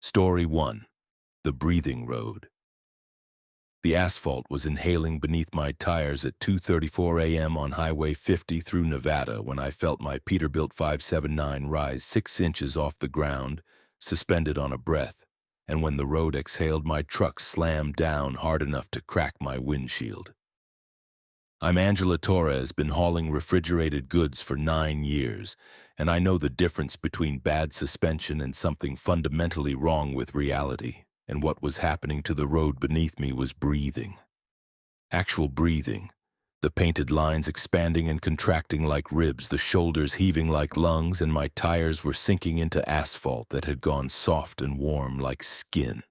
Story 1. The Breathing Road. The asphalt was inhaling beneath my tires at 2:34 a.m. on Highway 50 through Nevada when I felt my Peterbilt 579 rise 6 inches off the ground, suspended on a breath, and when the road exhaled, my truck slammed down hard enough to crack my windshield. I'm Angela Torres, been hauling refrigerated goods for 9 years, and I know the difference between bad suspension and something fundamentally wrong with reality. And what was happening to the road beneath me was breathing. Actual breathing. The painted lines expanding and contracting like ribs, the shoulders heaving like lungs, and my tires were sinking into asphalt that had gone soft and warm like skin.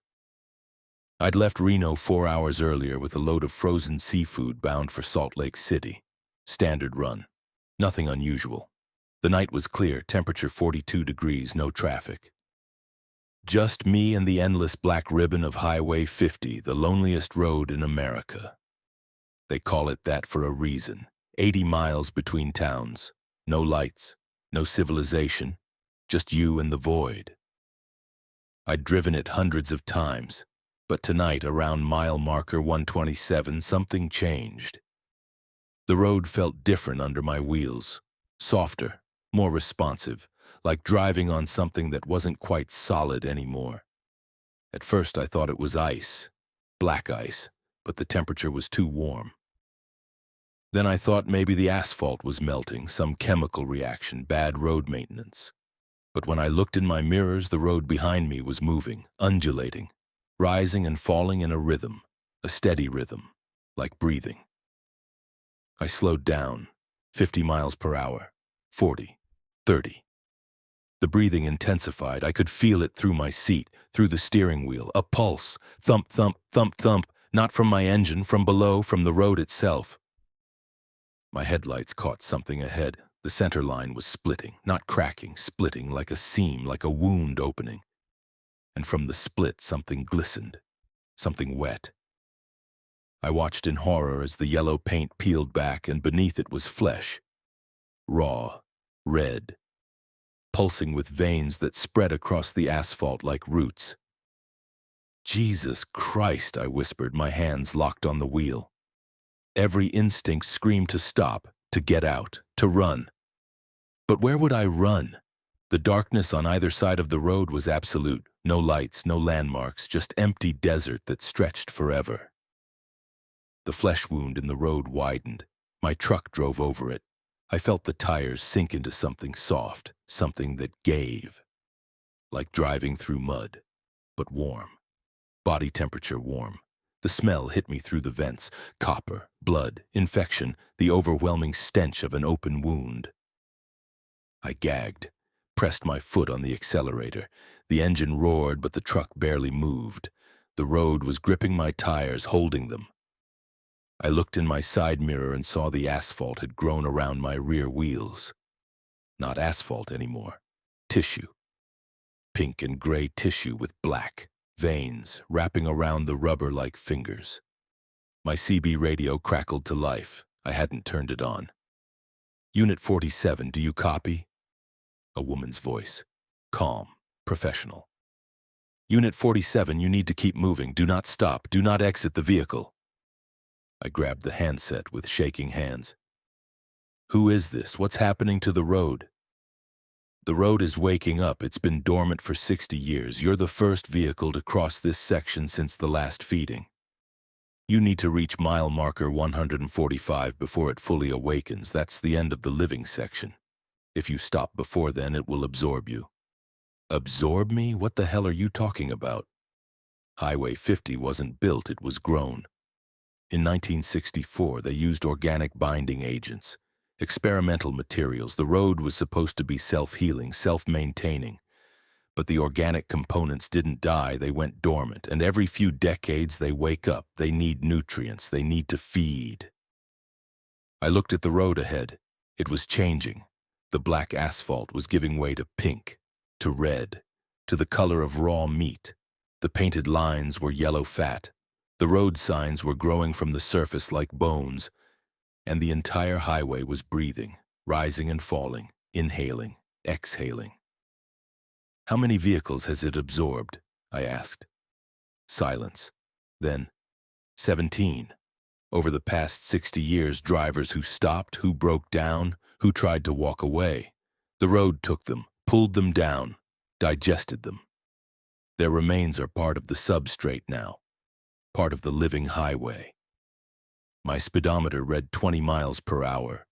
I'd left Reno 4 hours earlier with a load of frozen seafood bound for Salt Lake City. Standard run. Nothing unusual. The night was clear, temperature 42 degrees, no traffic. Just me and the endless black ribbon of Highway 50, the loneliest road in America. They call it that for a reason. 80 miles between towns. No lights, no civilization, just you and the void. I'd driven it hundreds of times. But tonight, around mile marker 127, something changed. The road felt different under my wheels. Softer, more responsive, like driving on something that wasn't quite solid anymore. At first I thought it was ice, black ice, but the temperature was too warm. Then I thought maybe the asphalt was melting, some chemical reaction, bad road maintenance. But when I looked in my mirrors, the road behind me was moving, undulating, rising and falling in a rhythm, a steady rhythm, like breathing. I slowed down, 50 miles per hour, 40, 30. The breathing intensified. I could feel it through my seat, through the steering wheel, a pulse, thump, thump, thump, thump, not from my engine, from below, from the road itself. My headlights caught something ahead. The center line was splitting, not cracking, splitting like a seam, like a wound opening. And from the split, something glistened, something wet. I watched in horror as the yellow paint peeled back, and beneath it was flesh, raw, red, pulsing with veins that spread across the asphalt like roots. Jesus Christ, I whispered, my hands locked on the wheel. Every instinct screamed to stop, to get out, to run. But where would I run? The darkness on either side of the road was absolute. No lights, no landmarks, just empty desert that stretched forever. The flesh wound in the road widened. My truck drove over it. I felt the tires sink into something soft, something that gave. Like driving through mud, but warm. Body temperature warm. The smell hit me through the vents. Copper, blood, infection, the overwhelming stench of an open wound. I gagged, pressed my foot on the accelerator. The engine roared, but the truck barely moved. The road was gripping my tires, holding them. I looked in my side mirror and saw the asphalt had grown around my rear wheels. Not asphalt anymore. Tissue. Pink and gray tissue with black veins wrapping around the rubber like fingers. My CB radio crackled to life. I hadn't turned it on. Unit 47, do you copy? A woman's voice. Calm. Professional. Unit 47, you need to keep moving. Do not stop. Do not exit the vehicle. I grabbed the handset with shaking hands. Who is this? What's happening to the road? The road is waking up. It's been dormant for 60 years. You're the first vehicle to cross this section since the last feeding. You need to reach mile marker 145 before it fully awakens. That's the end of the living section. If you stop before then, it will absorb you. Absorb me? What the hell are you talking about? Highway 50 wasn't built, it was grown. In 1964, they used organic binding agents, experimental materials. The road was supposed to be self-healing, self-maintaining. But the organic components didn't die, they went dormant, and every few decades they wake up. They need nutrients, they need to feed. I looked at the road ahead. It was changing. The black asphalt was giving way to pink, to red, to the color of raw meat. The painted lines were yellow fat. The road signs were growing from the surface like bones, and the entire highway was breathing, rising and falling, inhaling, exhaling. How many vehicles has it absorbed? I asked. Silence. Then, 17. Over the past 60 years, drivers who stopped, who broke down, who tried to walk away. The road took them, pulled them down, digested them. Their remains are part of the substrate now, part of the living highway. My speedometer read 20 miles per hour.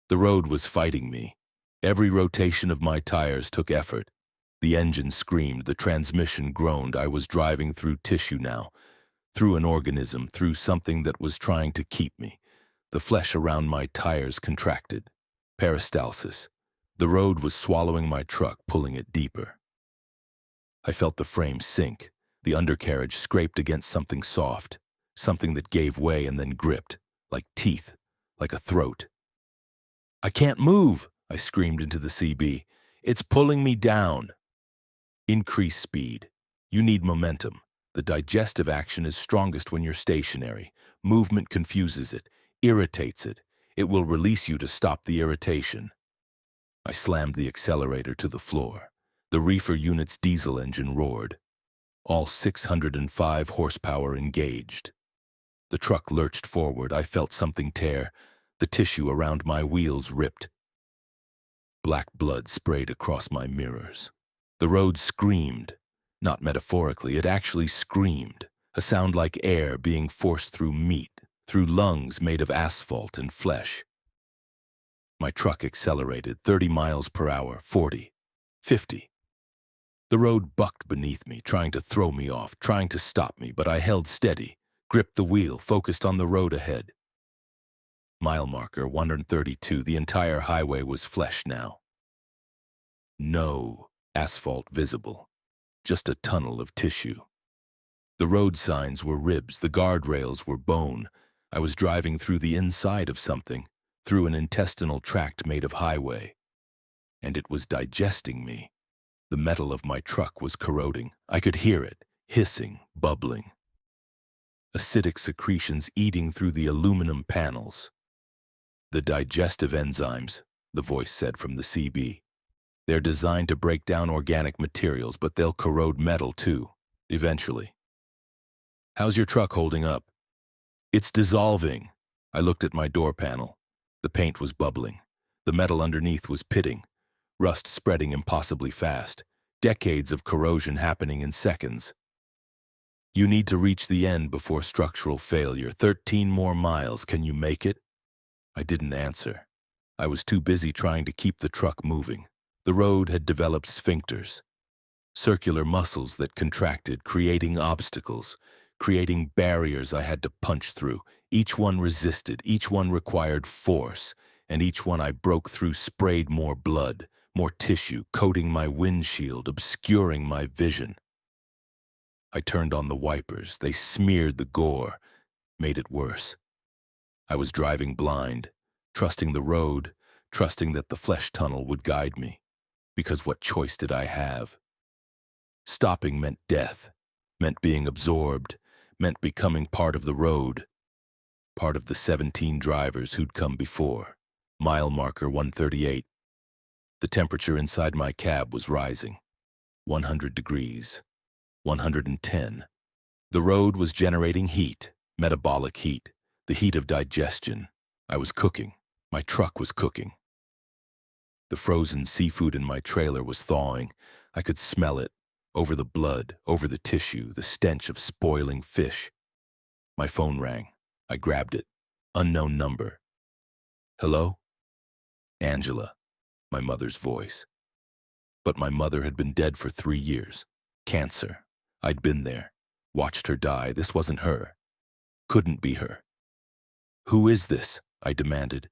The road was fighting me. Every rotation of my tires took effort. The engine screamed, the transmission groaned. I was driving through tissue now, through an organism, through something that was trying to keep me. The flesh around my tires contracted. Peristalsis. The road was swallowing my truck, pulling it deeper. I felt the frame sink. The undercarriage scraped against something soft, something that gave way and then gripped, like teeth, like a throat. "I can't move," I screamed into the CB. "It's pulling me down." Increase speed. You need momentum. The digestive action is strongest when you're stationary. Movement confuses it, irritates it. It will release you to stop the irritation. I slammed the accelerator to the floor. The reefer unit's diesel engine roared. All 605 horsepower engaged. The truck lurched forward. I felt something tear. The tissue around my wheels ripped. Black blood sprayed across my mirrors. The road screamed. Not metaphorically, it actually screamed. A sound like air being forced through meat, through lungs made of asphalt and flesh. My truck accelerated, 30 miles per hour, 40, 50. The road bucked beneath me, trying to throw me off, trying to stop me, but I held steady, gripped the wheel, focused on the road ahead. Mile marker, 132, the entire highway was flesh now. No asphalt visible, just a tunnel of tissue. The road signs were ribs, the guardrails were bone. I was driving through the inside of something, through an intestinal tract made of highway. And it was digesting me. The metal of my truck was corroding. I could hear it, hissing, bubbling. Acidic secretions eating through the aluminum panels. The digestive enzymes, the voice said from the CB. They're designed to break down organic materials, but they'll corrode metal too, eventually. "How's your truck holding up?" "It's dissolving." I looked at my door panel. The paint was bubbling. The metal underneath was pitting. Rust spreading impossibly fast. Decades of corrosion happening in seconds. "You need to reach the end before structural failure. 13 more miles. Can you make it?" I didn't answer. I was too busy trying to keep the truck moving. The road had developed sphincters. Circular muscles that contracted, creating obstacles, creating barriers I had to punch through. Each one resisted, each one required force, and each one I broke through sprayed more blood, more tissue, coating my windshield, obscuring my vision. I turned on the wipers. They smeared the gore, made it worse. I was driving blind, trusting the road, trusting that the flesh tunnel would guide me. Because what choice did I have? Stopping meant death, meant being absorbed, meant becoming part of the road, part of the 17 drivers who'd come before. Mile marker 138. The temperature inside my cab was rising. 100 degrees. 110. The road was generating heat, metabolic heat, the heat of digestion. I was cooking. My truck was cooking. The frozen seafood in my trailer was thawing. I could smell it, over the blood, over the tissue, the stench of spoiling fish. My phone rang. I grabbed it. Unknown number. "Hello?" "Angela," my mother's voice. But my mother had been dead for 3 years. Cancer. I'd been there. Watched her die. This wasn't her. Couldn't be her. "Who is this?" I demanded.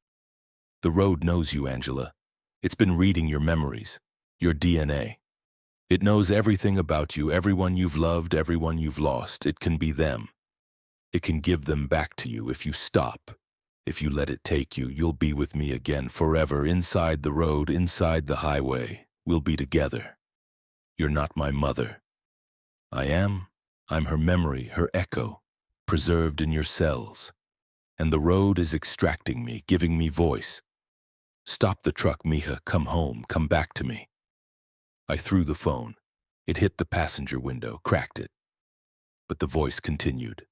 "The road knows you, Angela. It's been reading your memories, your DNA. It knows everything about you, everyone you've loved, everyone you've lost. It can be them. It can give them back to you if you stop. If you let it take you, you'll be with me again forever, inside the road, inside the highway. We'll be together. You're not my mother. I am. I'm her memory, her echo, preserved in your cells. And the road is extracting me, giving me voice. Stop the truck, Mija. Come home. Come back to me." I threw the phone. It hit the passenger window, cracked it. But the voice continued.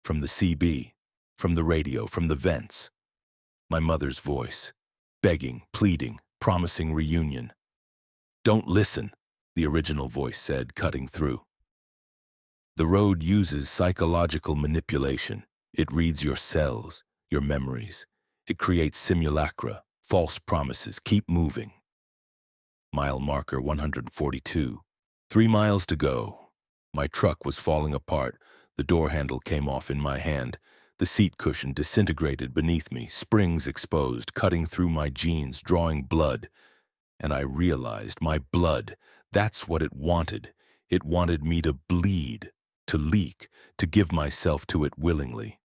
From the CB, from the radio, from the vents. My mother's voice, begging, pleading, promising reunion. "Don't listen," the original voice said, cutting through. The road uses psychological manipulation. It reads your cells, your memories. It creates simulacra, false promises. Keep moving. Mile marker 142. 3 miles to go. My truck was falling apart. The door handle came off in my hand. The seat cushion disintegrated beneath me, springs exposed, cutting through my jeans, drawing blood. And I realized my blood, that's what it wanted. It wanted me to bleed, to leak, to give myself to it willingly.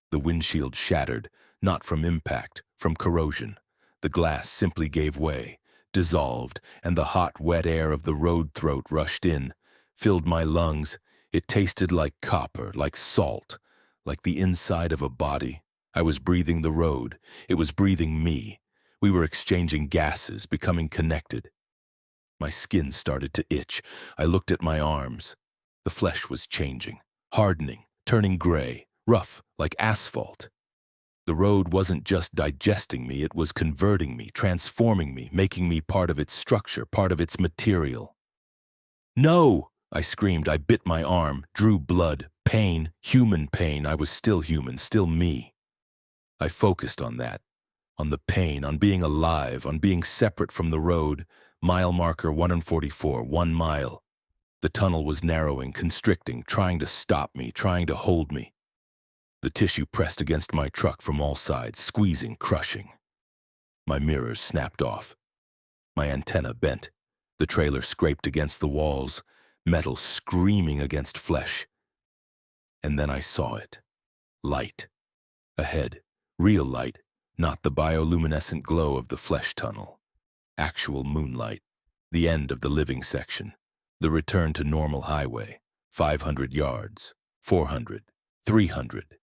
The windshield shattered, not from impact, from corrosion. The glass simply gave way, dissolved, and the hot, wet air of the road throat rushed in, filled my lungs. It tasted like copper, like salt, like the inside of a body. I was breathing the road. It was breathing me. We were exchanging gases, becoming connected. My skin started to itch. I looked at my arms. The flesh was changing, hardening, turning gray, rough, like asphalt. The road wasn't just digesting me, it was converting me, transforming me, making me part of its structure, part of its material. "No!" I screamed. I bit my arm, drew blood, pain, human pain. I was still human, still me. I focused on that, on the pain, on being alive, on being separate from the road. Mile marker 144, 1 mile. The tunnel was narrowing, constricting, trying to stop me, trying to hold me. The tissue pressed against my truck from all sides, squeezing, crushing. My mirrors snapped off. My antenna bent. The trailer scraped against the walls, metal screaming against flesh. And then I saw it. Light. Ahead. Real light, not the bioluminescent glow of the flesh tunnel. Actual moonlight. The end of the living section. The return to normal highway. 500 yards. 400. 300.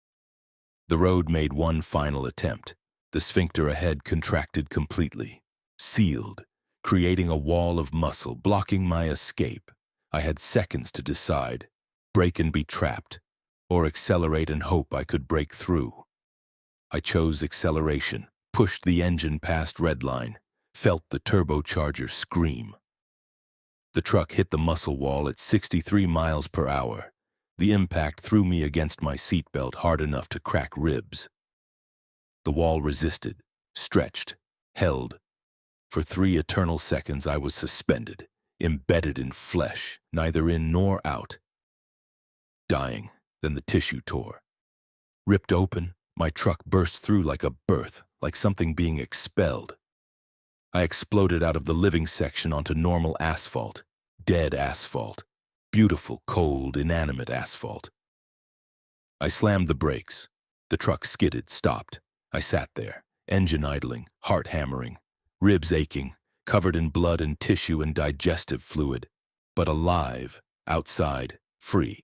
The road made one final attempt. The sphincter ahead contracted completely. Sealed. Creating a wall of muscle, blocking my escape. I had seconds to decide. Brake and be trapped. Or accelerate and hope I could break through. I chose acceleration, pushed the engine past redline, felt the turbocharger scream. The truck hit the muscle wall at 63 miles per hour. The impact threw me against my seatbelt hard enough to crack ribs. The wall resisted, stretched, held. For 3 eternal seconds I was suspended, embedded in flesh, neither in nor out. Dying, then the tissue tore. Ripped open, my truck burst through like a birth, like something being expelled. I exploded out of the living section onto normal asphalt, dead asphalt, beautiful, cold, inanimate asphalt. I slammed the brakes. The truck skidded, stopped. I sat there, engine idling, heart hammering, ribs aching, covered in blood and tissue and digestive fluid, but alive, outside, free.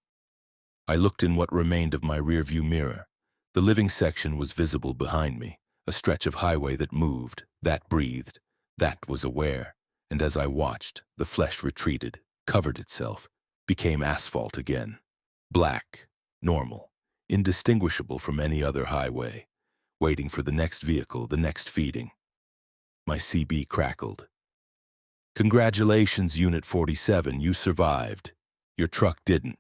I looked in what remained of my rearview mirror. The living section was visible behind me, a stretch of highway that moved, that breathed, that was aware. And as I watched, the flesh retreated, covered itself, became asphalt again. Black, normal, indistinguishable from any other highway, waiting for the next vehicle, the next feeding. My CB crackled. "Congratulations, Unit 47, you survived. Your truck didn't.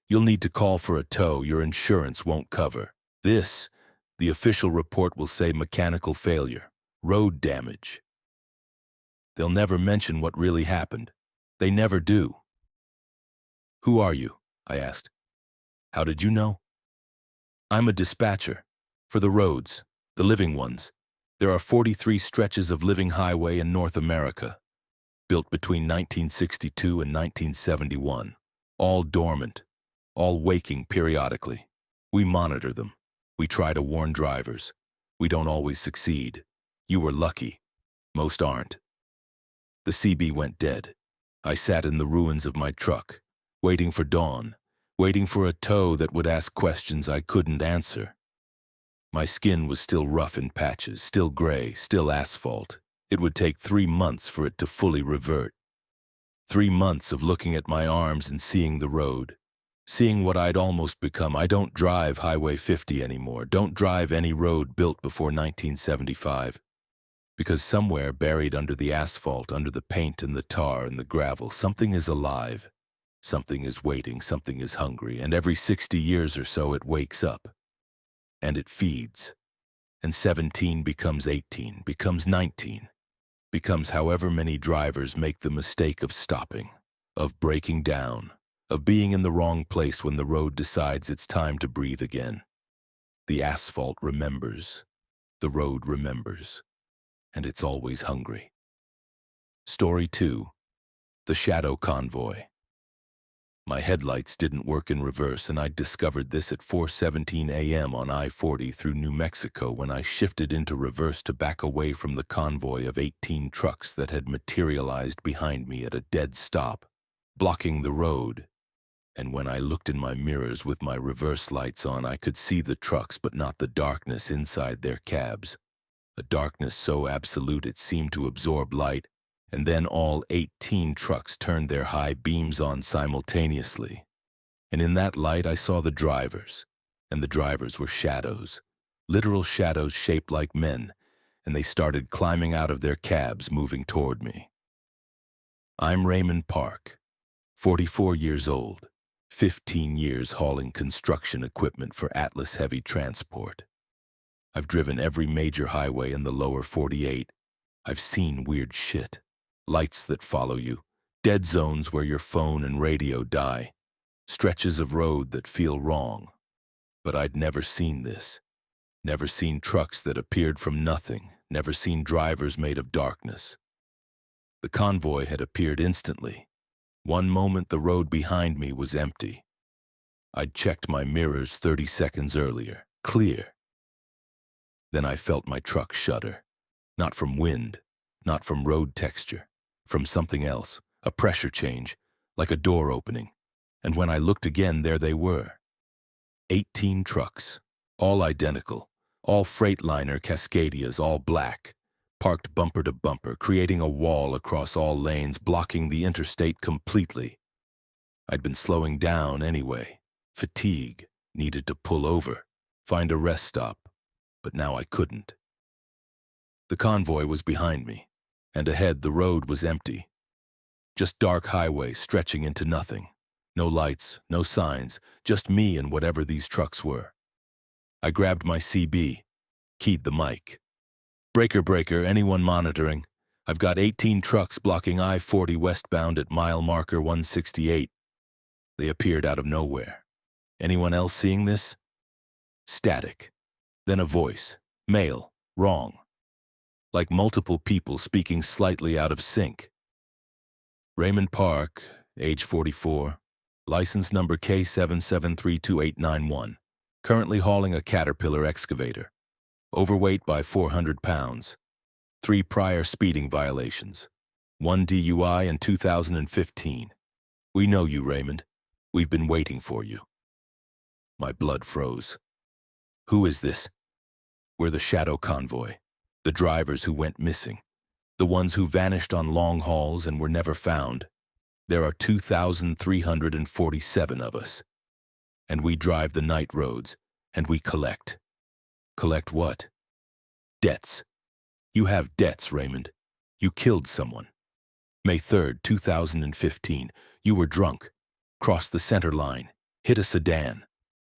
You'll need to call for a tow, your insurance won't cover. This, the official report will say mechanical failure, road damage." They'll never mention what really happened. They never do. "Who are you?" I asked. "How did you know?" "I'm a dispatcher. For the roads, the living ones. There are 43 stretches of living highway in North America, built between 1962 and 1971, all dormant, all waking periodically. We monitor them. We try to warn drivers. We don't always succeed. You were lucky. Most aren't." The CB went dead. I sat in the ruins of my truck, waiting for dawn, waiting for a tow that would ask questions I couldn't answer. My skin was still rough in patches, still gray, still asphalt. It would take 3 months for it to fully revert. 3 months of looking at my arms and seeing the road. Seeing what I'd almost become. I don't drive Highway 50 anymore. Don't drive any road built before 1975. Because somewhere buried under the asphalt, under the paint and the tar and the gravel, something is alive. Something is waiting, something is hungry, and every 60 years or so it wakes up. And it feeds. And 17 becomes 18, becomes 19. Becomes however many drivers make the mistake of stopping, of breaking down, of being in the wrong place when the road decides it's time to breathe again. The asphalt remembers. The road remembers. And it's always hungry. Story 2. The Shadow Convoy. My headlights didn't work in reverse, and I discovered this at 4:17 a.m. on I-40 through New Mexico when I shifted into reverse to back away from the convoy of 18 trucks that had materialized behind me at a dead stop, blocking the road. And when I looked in my mirrors with my reverse lights on, I could see the trucks but not the darkness inside their cabs. A darkness so absolute it seemed to absorb light, and then all 18 trucks turned their high beams on simultaneously. And in that light I saw the drivers, and the drivers were shadows, literal shadows shaped like men, and they started climbing out of their cabs, moving toward me. I'm Raymond Park, 44 years old, 15 years hauling construction equipment for Atlas Heavy Transport. I've driven every major highway in the lower 48. I've seen weird shit. Lights that follow you, dead zones where your phone and radio die, stretches of road that feel wrong. But I'd never seen this. Never seen trucks that appeared from nothing, never seen drivers made of darkness. The convoy had appeared instantly. One moment the road behind me was empty. I'd checked my mirrors 30 seconds earlier, clear. Then I felt my truck shudder. Not from wind, not from road texture, from something else, a pressure change, like a door opening. And when I looked again, there they were. 18 trucks, all identical, all Freightliner Cascadias, all black, parked bumper to bumper, creating a wall across all lanes, blocking the interstate completely. I'd been slowing down anyway. Fatigue, needed to pull over, find a rest stop, but now I couldn't. The convoy was behind me, and ahead the road was empty. Just dark highway stretching into nothing. No lights, no signs, just me and whatever these trucks were. I grabbed my CB, keyed the mic. Breaker, breaker, anyone monitoring? I've got 18 trucks blocking I-40 westbound at mile marker 168. They appeared out of nowhere. Anyone else seeing this? Static. Then a voice. Male. Wrong. Like multiple people speaking slightly out of sync. Raymond Park, age 44, license number K77328891, currently hauling a Caterpillar excavator, overweight by 400 pounds, 3 prior speeding violations, 1 DUI in 2015. We know you, Raymond. We've been waiting for you. My blood froze. Who is this? We're the Shadow Convoy. The drivers who went missing, the ones who vanished on long hauls and were never found. There are 2,347 of us. And we drive the night roads, and we collect. Collect what? Debts. You have debts, Raymond. You killed someone. May 3rd, 2015, you were drunk, crossed the center line, hit a sedan.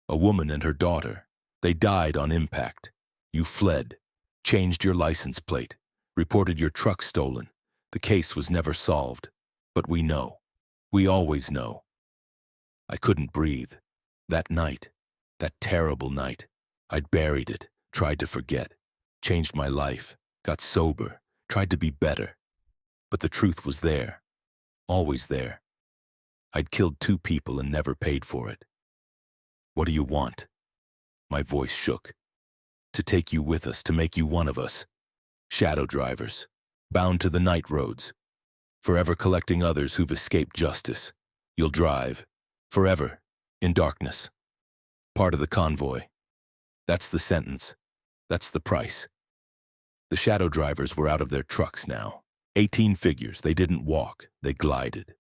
A woman and her daughter. They died on impact. You fled. Changed your license plate, reported your truck stolen. The case was never solved. But we know. We always know. I couldn't breathe. That night, that terrible night, I'd buried it, tried to forget, changed my life, got sober, tried to be better. But the truth was there, always there. I'd killed 2 people and never paid for it. What do you want? My voice shook. To take you with us, to make you one of us. Shadow drivers, bound to the night roads, forever collecting others who've escaped justice. You'll drive, forever, in darkness. Part of the convoy. That's the sentence. That's the price. The shadow drivers were out of their trucks now. 18 figures, they didn't walk, they glided.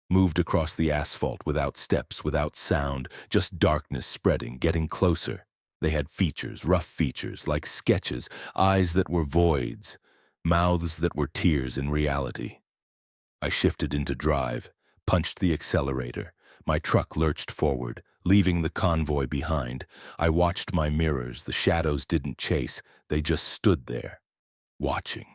moved across the asphalt without steps, without sound, just darkness spreading, getting closer. They had features, rough features, like sketches, eyes that were voids, mouths that were tears in reality. I shifted into drive, punched the accelerator. My truck lurched forward, leaving the convoy behind. I watched my mirrors. The shadows didn't chase. They just stood there, watching.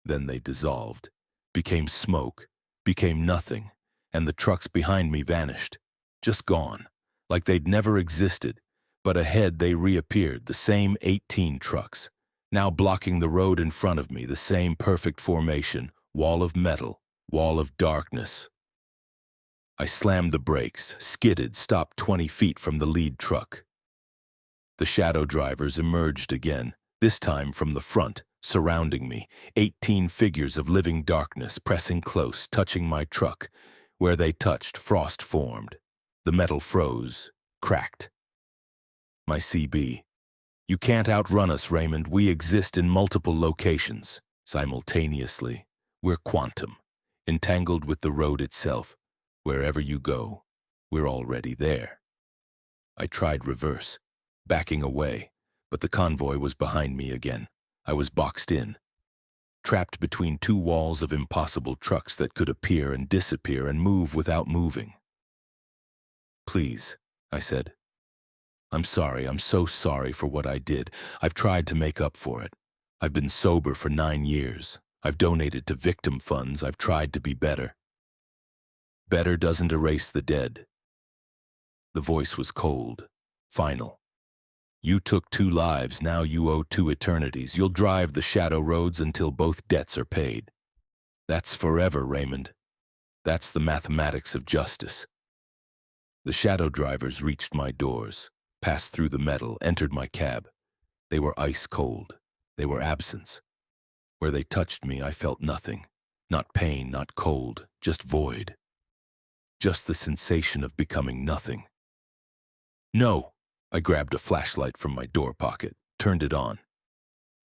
Then they dissolved, became smoke, became nothing, and the trucks behind me vanished, just gone, like they'd never existed. But ahead they reappeared, the same 18 trucks, now blocking the road in front of me, the same perfect formation, wall of metal, wall of darkness. I slammed the brakes, skidded, stopped 20 feet from the lead truck. The shadow drivers emerged again, this time from the front, surrounding me, 18 figures of living darkness pressing close, touching my truck. Where they touched, frost formed. The metal froze, cracked. My CB. You can't outrun us, Raymond. We exist in multiple locations, simultaneously. We're quantum, entangled with the road itself. Wherever you go, we're already there. I tried reverse, backing away, but the convoy was behind me again. I was boxed in, trapped between two walls of impossible trucks that could appear and disappear and move without moving. Please, I said. I'm sorry, I'm so sorry for what I did. I've tried to make up for it. I've been sober for 9 years. I've donated to victim funds. I've tried to be better. Better doesn't erase the dead. The voice was cold, final. You took 2 lives, now you owe 2 eternities. You'll drive the shadow roads until both debts are paid. That's forever, Raymond. That's the mathematics of justice. The shadow drivers reached my doors, passed through the metal, entered my cab. They were ice cold. They were absence. Where they touched me, I felt nothing. Not pain, not cold, just void. Just the sensation of becoming nothing. No! I grabbed a flashlight from my door pocket, turned it on,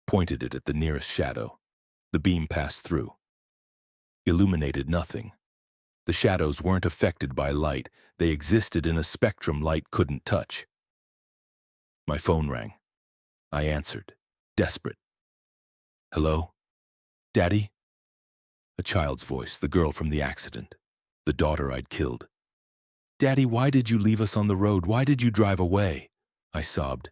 pointed it at the nearest shadow. The beam passed through. Illuminated nothing. The shadows weren't affected by light. They existed in a spectrum light couldn't touch. My phone rang. I answered, desperate. Hello? Daddy? A child's voice, the girl from the accident, the daughter I'd killed. Daddy, why did you leave us on the road? Why did you drive away? I sobbed.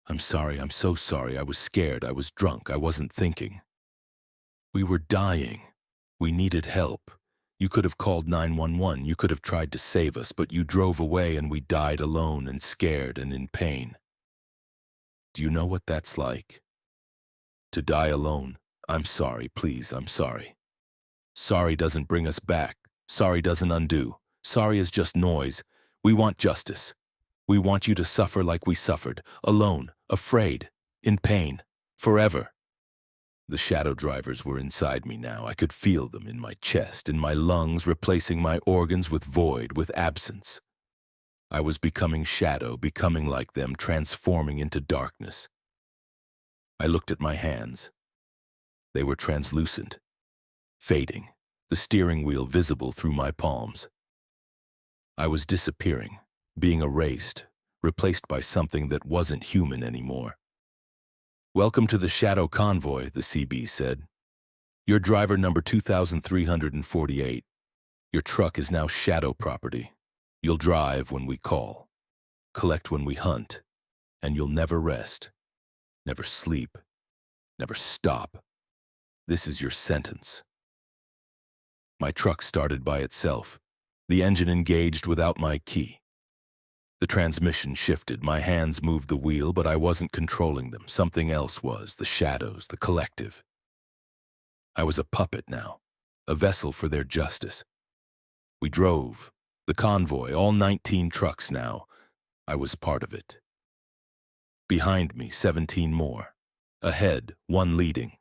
I'm sorry, I'm so sorry. I was scared, I was drunk, I wasn't thinking. We were dying. We needed help. You could have called 911, you could have tried to save us, but you drove away and we died alone and scared and in pain. Do you know what that's like? To die alone. I'm sorry, please, I'm sorry. Sorry doesn't bring us back. Sorry doesn't undo. Sorry is just noise. We want justice. We want you to suffer like we suffered, alone, afraid, in pain, forever. The shadow drivers were inside me now. I could feel them in my chest, in my lungs, replacing my organs with void, with absence. I was becoming shadow, becoming like them, transforming into darkness. I looked at my hands. They were translucent, fading, the steering wheel visible through my palms. I was disappearing, being erased, replaced by something that wasn't human anymore. Welcome to the Shadow Convoy, the CB said. You're driver number 2348. Your truck is now shadow property. You'll drive when we call, collect when we hunt, and you'll never rest, never sleep, never stop. This is your sentence. My truck started by itself. The engine engaged without my key. The transmission shifted. My hands moved the wheel, but I wasn't controlling them. Something else was, the shadows, the collective. I was a puppet now, a vessel for their justice. We drove, the convoy, all 19 trucks now. I was part of it. Behind me, 17 more. Ahead, 1 leading.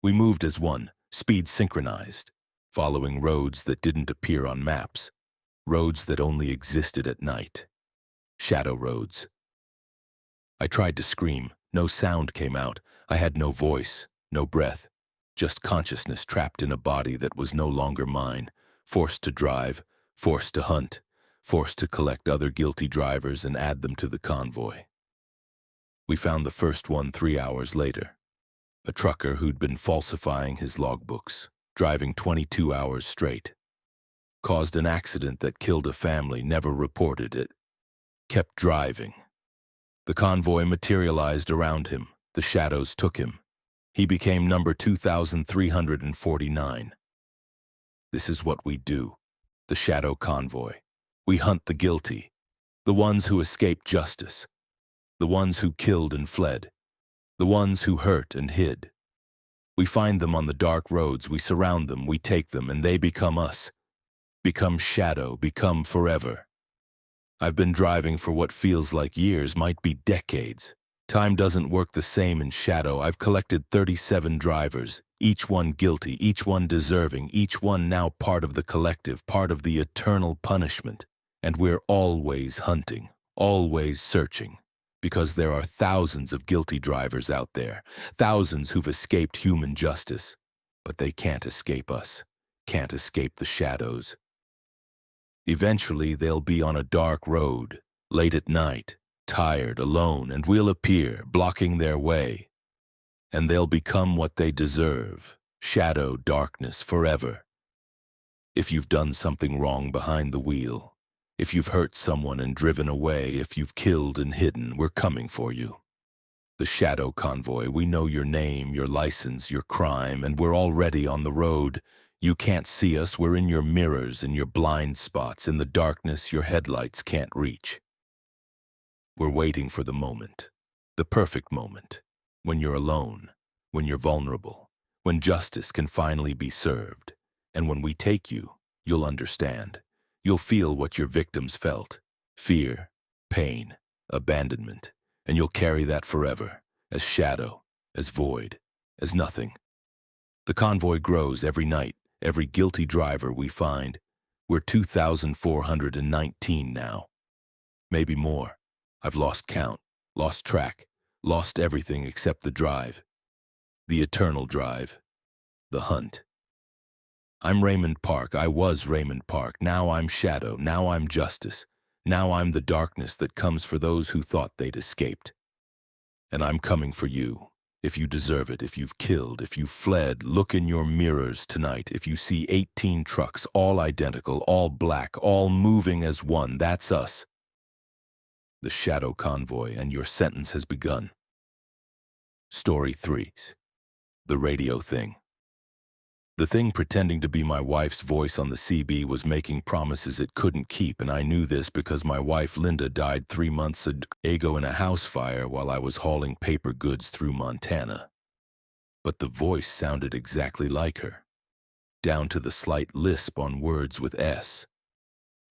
We moved as one, speed synchronized, following roads that didn't appear on maps, roads that only existed at night. Shadow roads. I tried to scream. No sound came out. I had no voice, no breath, just consciousness trapped in a body that was no longer mine, forced to drive, forced to hunt, forced to collect other guilty drivers and add them to the convoy. We found the first one 3 hours later. A trucker who'd been falsifying his logbooks, driving 22 hours straight. Caused an accident that killed a family, never reported it. Kept driving. The convoy materialized around him. The shadows took him. He became number 2,349. This is what we do. The shadow convoy. We hunt the guilty. The ones who escaped justice. The ones who killed and fled. The ones who hurt and hid. We find them on the dark roads, we surround them, we take them, and they become us. Become shadow, become forever. I've been driving for what feels like years, might be decades. Time doesn't work the same in shadow. I've collected 37 drivers, each one guilty, each one deserving, each one now part of the collective, part of the eternal punishment. And we're always hunting, always searching. Because there are thousands of guilty drivers out there, thousands who've escaped human justice. But they can't escape us, can't escape the shadows. Eventually, they'll be on a dark road, late at night, tired, alone, and we'll appear, blocking their way. And they'll become what they deserve, shadow, darkness, forever. If you've done something wrong behind the wheel, if you've hurt someone and driven away, if you've killed and hidden, we're coming for you. The shadow convoy, we know your name, your license, your crime, and we're already on the road. You can't see us, we're in your mirrors, in your blind spots, in the darkness your headlights can't reach. We're waiting for the moment, the perfect moment, when you're alone, when you're vulnerable, when justice can finally be served. And when we take you, you'll understand. You'll feel what your victims felt, fear, pain, abandonment, and you'll carry that forever, as shadow, as void, as nothing. The convoy grows every night, every guilty driver we find. We're 2,419 now. Maybe more. I've lost count, lost track, lost everything except the drive. The eternal drive. The hunt. I'm Raymond Park, I was Raymond Park, now I'm shadow, now I'm justice, now I'm the darkness that comes for those who thought they'd escaped. And I'm coming for you, if you deserve it, if you've killed, if you've fled, look in your mirrors tonight. If you see 18 trucks, all identical, all black, all moving as one, that's us. The shadow convoy, and your sentence has begun. Story 3. The radio thing. The thing pretending to be my wife's voice on the CB was making promises it couldn't keep, and I knew this because my wife Linda died 3 months ago in a house fire while I was hauling paper goods through Montana. But the voice sounded exactly like her, down to the slight lisp on words with S.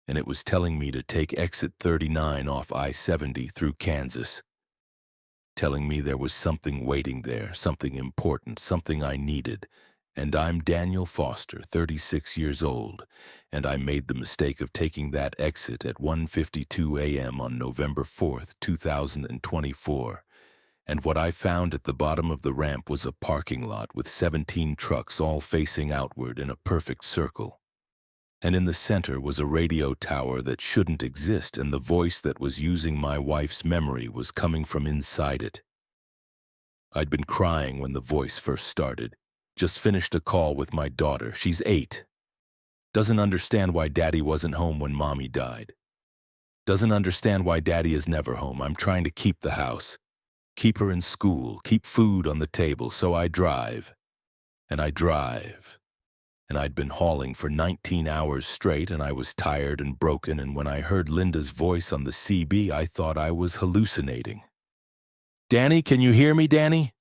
And it was telling me to take exit 39 off I-70 through Kansas. Telling me there was something waiting there, something important, something I needed. And I'm Daniel Foster, 36 years old, and I made the mistake of taking that exit at 1:52 a.m. on November 4th, 2024. And what I found at the bottom of the ramp was a parking lot with 17 trucks all facing outward in a perfect circle. And in the center was a radio tower that shouldn't exist, and the voice that was using my wife's memory was coming from inside it. I'd been crying when the voice first started. Just finished a call with my daughter. She's 8. Doesn't understand why Daddy wasn't home when Mommy died. Doesn't understand why Daddy is never home. I'm trying to keep the house. Keep her in school. Keep food on the table. So I drive. And I drive. And I'd been hauling for 19 hours straight, and I was tired and broken, and when I heard Linda's voice on the CB, I thought I was hallucinating. Danny, can you hear me, Danny?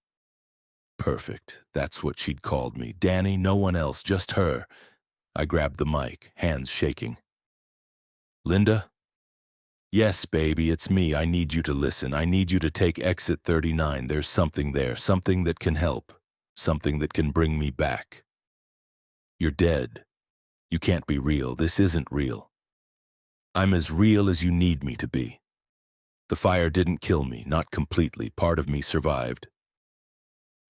Perfect. That's what she'd called me. Danny, no one else, just her. I grabbed the mic, hands shaking. Linda? Yes, baby, it's me. I need you to listen. I need you to take exit 39. There's something there, something that can help, something that can bring me back. You're dead. You can't be real. This isn't real. I'm as real as you need me to be. The fire didn't kill me, not completely. Part of me survived.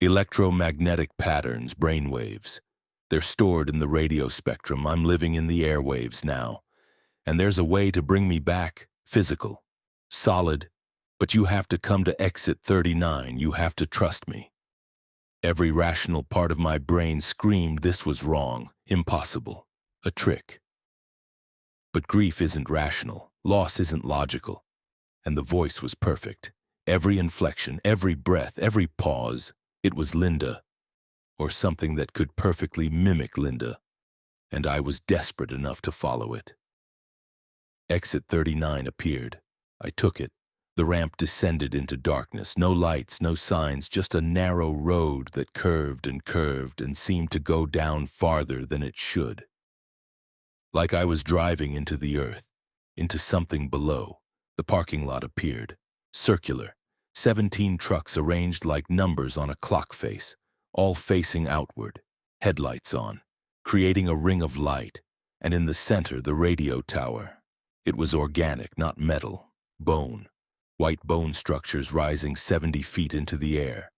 Electromagnetic patterns, brainwaves. They're stored in the radio spectrum. I'm living in the airwaves now. And there's a way to bring me back, physical, solid, but you have to come to exit 39. You have to trust me. Every rational part of my brain screamed this was wrong, impossible, a trick. But grief isn't rational, loss isn't logical, and the voice was perfect. Every inflection, every breath, every pause, it was Linda, or something that could perfectly mimic Linda, and I was desperate enough to follow it. Exit 39 appeared. I took it. The ramp descended into darkness. No lights, no signs, just a narrow road that curved and seemed to go down farther than it should. Like I was driving into the earth, into something below. The parking lot appeared. Circular. 17 trucks arranged like numbers on a clock face, all facing outward, headlights on, creating a ring of light, and in the center the radio tower. It was organic, not metal, bone. White bone structures rising 70 feet into the air,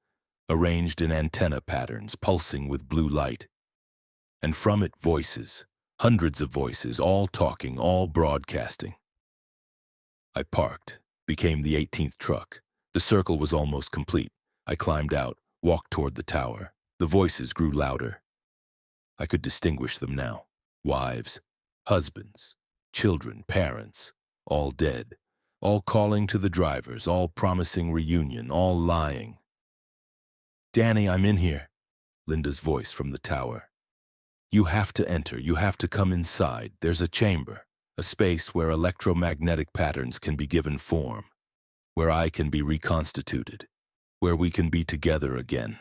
arranged in antenna patterns, pulsing with blue light. And from it, voices, hundreds of voices, all talking, all broadcasting. I parked, became the 18th truck. The circle was almost complete. I climbed out, walked toward the tower. The voices grew louder. I could distinguish them now. Wives, husbands, children, parents, all dead. All calling to the drivers, all promising reunion, all lying. "Danny, I'm in here," Linda's voice from the tower. "You have to enter, you have to come inside. There's a chamber, a space where electromagnetic patterns can be given form, where I can be reconstituted, where we can be together again."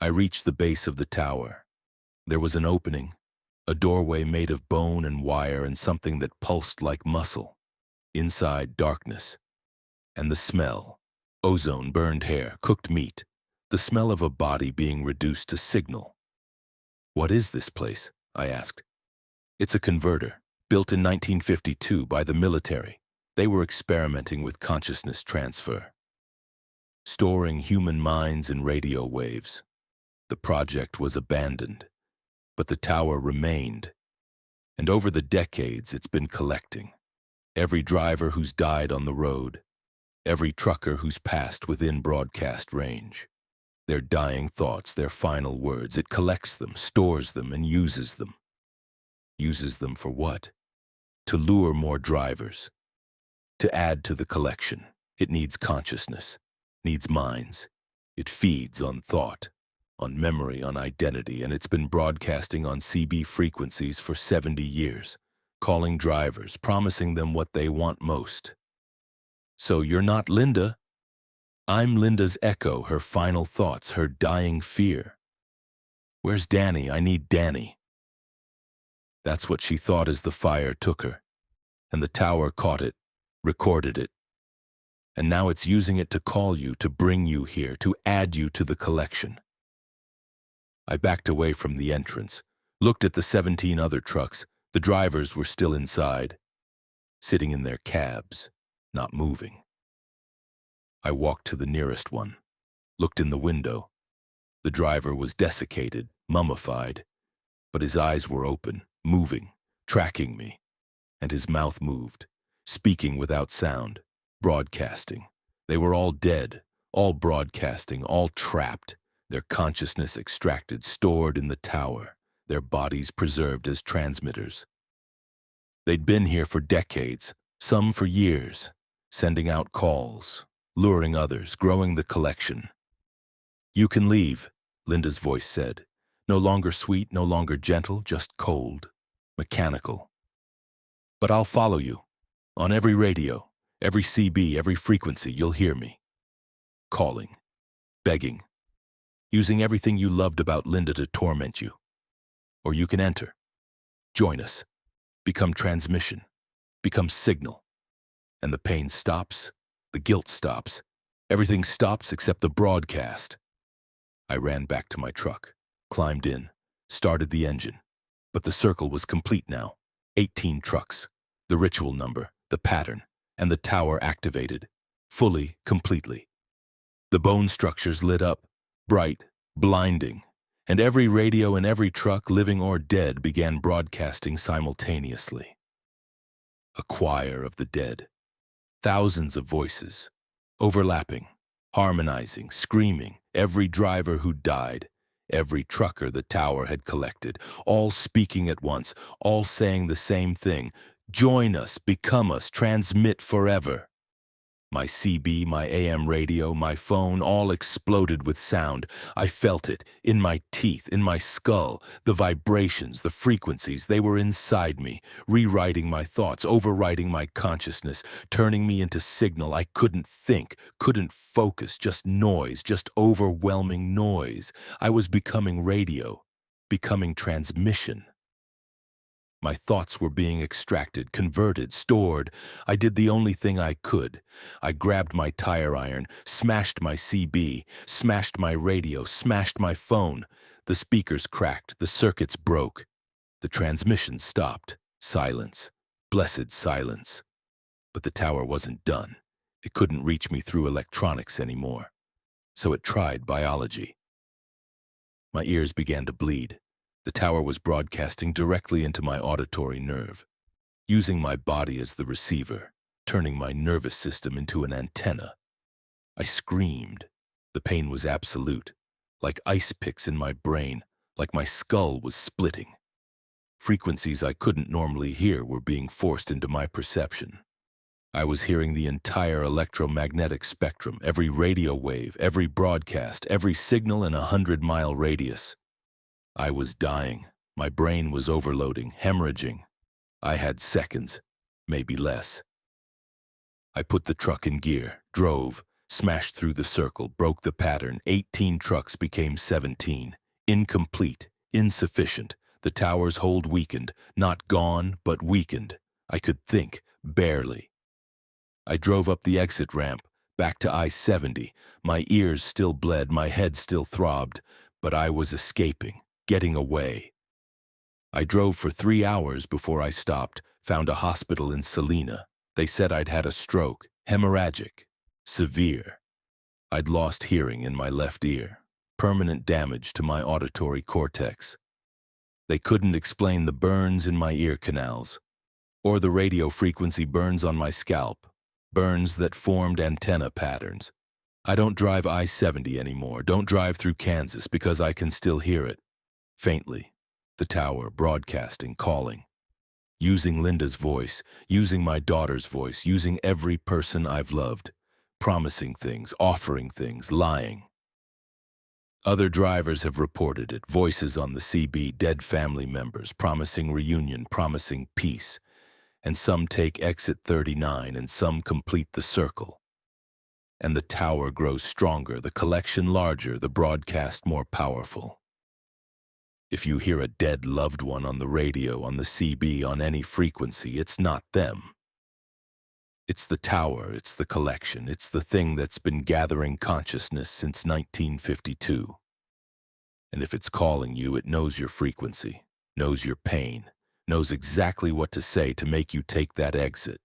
I reached the base of the tower. There was an opening, a doorway made of bone and wire and something that pulsed like muscle. Inside, darkness. And the smell. Ozone, burned hair, cooked meat. The smell of a body being reduced to signal. "What is this place?" I asked. "It's a converter, built in 1952 by the military. They were experimenting with consciousness transfer, storing human minds in radio waves. The project was abandoned, but the tower remained. And over the decades, it's been collecting. Every driver who's died on the road, every trucker who's passed within broadcast range. Their dying thoughts, their final words, it collects them, stores them, and uses them. Uses them for what? To lure more drivers. To add to the collection. It needs consciousness, needs minds. It feeds on thought, on memory, on identity, and it's been broadcasting on CB frequencies for 70 years. Calling drivers, promising them what they want most. "So you're not Linda?" "I'm Linda's echo, her final thoughts, her dying fear." "Where's Danny? I need Danny." That's what she thought as the fire took her, and the tower caught it, recorded it. And now it's using it to call you, to bring you here, to add you to the collection. I backed away from the entrance, looked at the 17 other trucks. The drivers were still inside, sitting in their cabs, not moving. I walked to the nearest one, looked in the window. The driver was desiccated, mummified, but his eyes were open, moving, tracking me, and his mouth moved, speaking without sound, broadcasting. They were all dead, all broadcasting, all trapped, their consciousness extracted, stored in the tower. Their bodies preserved as transmitters. They'd been here for decades, some for years, sending out calls, luring others, growing the collection. "You can leave," Linda's voice said. No longer sweet, no longer gentle, just cold, mechanical. "But I'll follow you. On every radio, every CB, every frequency, you'll hear me. Calling, begging, using everything you loved about Linda to torment you. Or you can enter, join us, become transmission, become signal. And the pain stops, the guilt stops, everything stops except the broadcast." I ran back to my truck, climbed in, started the engine. But the circle was complete now. 18 trucks, the ritual number, the pattern, and the tower activated, fully, completely. The bone structures lit up, bright, blinding, and every radio in every truck, living or dead, began broadcasting simultaneously. A choir of the dead. Thousands of voices, overlapping, harmonizing, screaming, every driver who died, every trucker the tower had collected, all speaking at once, all saying the same thing: join us, become us, transmit forever. My CB, my AM radio, my phone, all exploded with sound. I felt it, in my teeth, in my skull. The vibrations, the frequencies, they were inside me, rewriting my thoughts, overwriting my consciousness, turning me into signal. I couldn't think, couldn't focus, just noise, just overwhelming noise. I was becoming radio, becoming transmission. My thoughts were being extracted, converted, stored. I did the only thing I could. I grabbed my tire iron, smashed my CB, smashed my radio, smashed my phone. The speakers cracked, the circuits broke. The transmission stopped. Silence. Blessed silence. But the tower wasn't done. It couldn't reach me through electronics anymore. So it tried biology. My ears began to bleed. The tower was broadcasting directly into my auditory nerve, using my body as the receiver, turning my nervous system into an antenna. I screamed. The pain was absolute, like ice picks in my brain, like my skull was splitting. Frequencies I couldn't normally hear were being forced into my perception. I was hearing the entire electromagnetic spectrum, every radio wave, every broadcast, every signal in a 100-mile radius. I was dying. My brain was overloading, hemorrhaging. I had seconds, maybe less. I put the truck in gear, drove, smashed through the circle, broke the pattern. 18 trucks became 17. Incomplete, insufficient. The tower's hold weakened, not gone, but weakened. I could think, barely. I drove up the exit ramp, back to I-70. My ears still bled, my head still throbbed, but I was escaping. Getting away. I drove for 3 hours before I stopped, found a hospital in Salina. They said I'd had a stroke, hemorrhagic, severe. I'd lost hearing in my left ear, permanent damage to my auditory cortex. They couldn't explain the burns in my ear canals, or the radio frequency burns on my scalp, burns that formed antenna patterns. I don't drive I-70 anymore, don't drive through Kansas because I can still hear it. Faintly, the tower broadcasting, calling, using Linda's voice, using my daughter's voice, using every person I've loved, promising things, offering things, lying. Other drivers have reported it, voices on the CB, dead family members, promising reunion, promising peace, and some take exit 39 and some complete the circle. And the tower grows stronger, the collection larger, the broadcast more powerful. If you hear a dead loved one on the radio, on the CB, on any frequency, it's not them. It's the tower, it's the collection, it's the thing that's been gathering consciousness since 1952. And if it's calling you, it knows your frequency, knows your pain, knows exactly what to say to make you take that exit.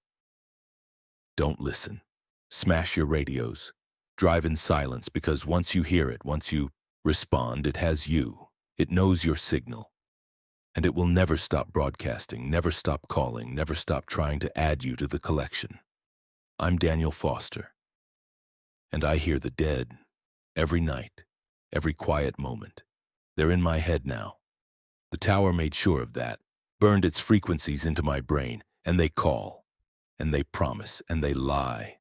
Don't listen. Smash your radios. Drive in silence, because once you hear it, once you respond, it has you. It knows your signal, and it will never stop broadcasting, never stop calling, never stop trying to add you to the collection. I'm Daniel Foster, and I hear the dead every night, every quiet moment. They're in my head now. The tower made sure of that, burned its frequencies into my brain, and they call, and they promise, and they lie.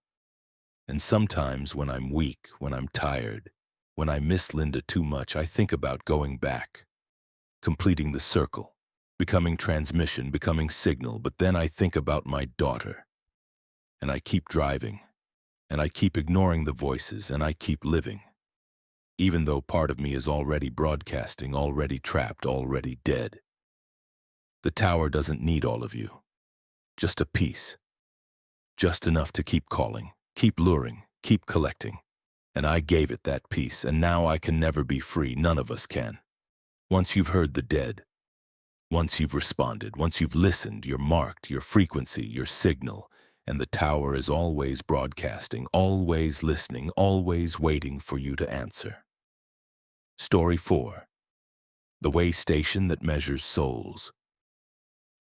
And sometimes when I'm weak, when I'm tired, when I miss Linda too much, I think about going back, completing the circle, becoming transmission, becoming signal, but then I think about my daughter. And I keep driving, and I keep ignoring the voices, and I keep living. Even though part of me is already broadcasting, already trapped, already dead. The tower doesn't need all of you. Just a piece. Just enough to keep calling, keep luring, keep collecting. And I gave it that piece, and now I can never be free. None of us can. Once you've heard the dead, once you've responded, once you've listened, you're marked, your frequency, your signal, and the tower is always broadcasting, always listening, always waiting for you to answer. Story 4. The weigh station that measures souls.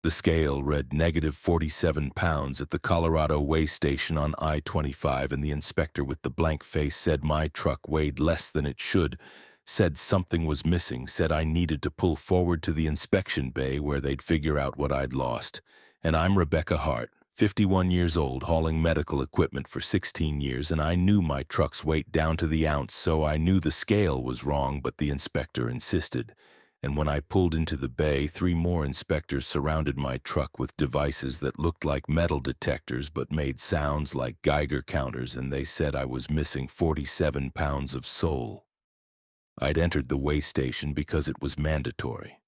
The scale read negative 47 pounds at the Colorado weigh station on I-25, and the inspector with the blank face said my truck weighed less than it should, said something was missing, said I needed to pull forward to the inspection bay where they'd figure out what I'd lost. And I'm Rebecca Hart, 51 years old, hauling medical equipment for 16 years, and I knew my truck's weight down to the ounce, so I knew the scale was wrong, but the inspector insisted. And when I pulled into the bay, 3 more inspectors surrounded my truck with devices that looked like metal detectors but made sounds like Geiger counters, and they said I was missing 47 pounds of soul. I'd entered the weigh station because it was mandatory.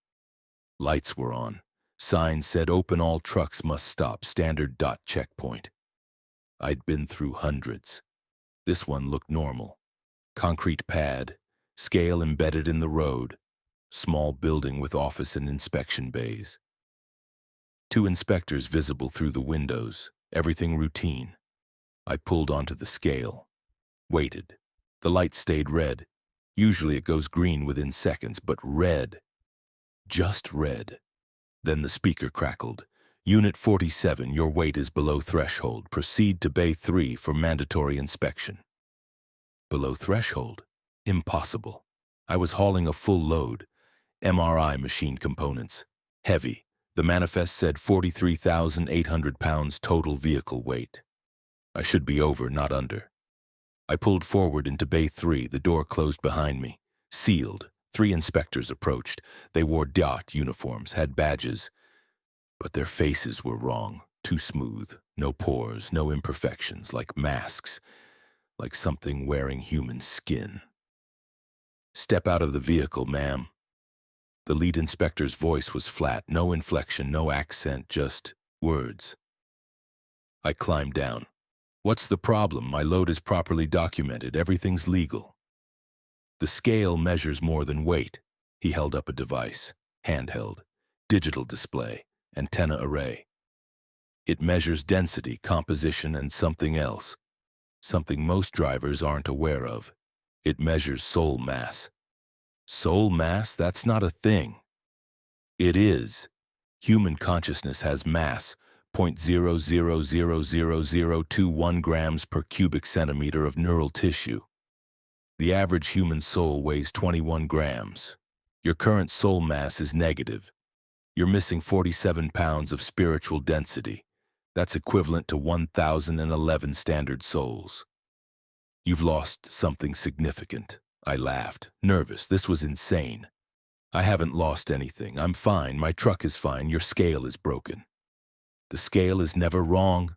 Lights were on. Signs said open, all trucks must stop, standard dot checkpoint. I'd been through hundreds. This one looked normal. Concrete pad, scale embedded in the road. Small building with office and inspection bays. 2 inspectors visible through the windows, everything routine. I pulled onto the scale, waited. The light stayed red. Usually it goes green within seconds, but red. Just red. Then the speaker crackled. Unit 47, your weight is below threshold. Proceed to Bay 3 for mandatory inspection. Below threshold? Impossible. I was hauling a full load. MRI machine components. Heavy. The manifest said 43,800 pounds total vehicle weight. I should be over, not under. I pulled forward into Bay 3. The door closed behind me. Sealed. 3 inspectors approached. They wore DOT uniforms, had badges. But their faces were wrong. Too smooth. No pores, no imperfections, like masks. Like something wearing human skin. Step out of the vehicle, ma'am. The lead inspector's voice was flat, no inflection, no accent, just words. I climbed down. What's the problem? My load is properly documented. Everything's legal. The scale measures more than weight. He held up a device, handheld, digital display, antenna array. It measures density, composition, and something else. Something most drivers aren't aware of. It measures soul mass. Soul mass? That's not a thing. It is. Human consciousness has mass, 0.000021 grams per cubic centimeter of neural tissue. The average human soul weighs 21 grams. Your current soul mass is negative. You're missing 47 pounds of spiritual density. That's equivalent to 1,011 standard souls. You've lost something significant. I laughed, nervous. This was insane. I haven't lost anything. I'm fine. My truck is fine. Your scale is broken. The scale is never wrong.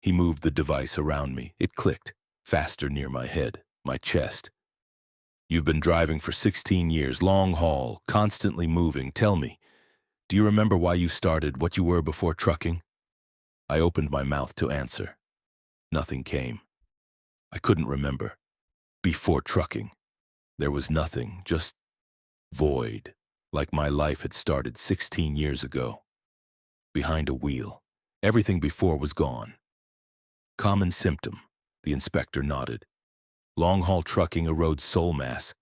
He moved the device around me. It clicked, faster near my head, my chest. You've been driving for 16 years, long haul, constantly moving. Tell me, do you remember why you started, what you were before trucking? I opened my mouth to answer. Nothing came. I couldn't remember. Before trucking. There was nothing, just void, like my life had started 16 years ago. Behind a wheel. Everything before was gone. Common symptom, the inspector nodded. Long-haul trucking erodes soul mass.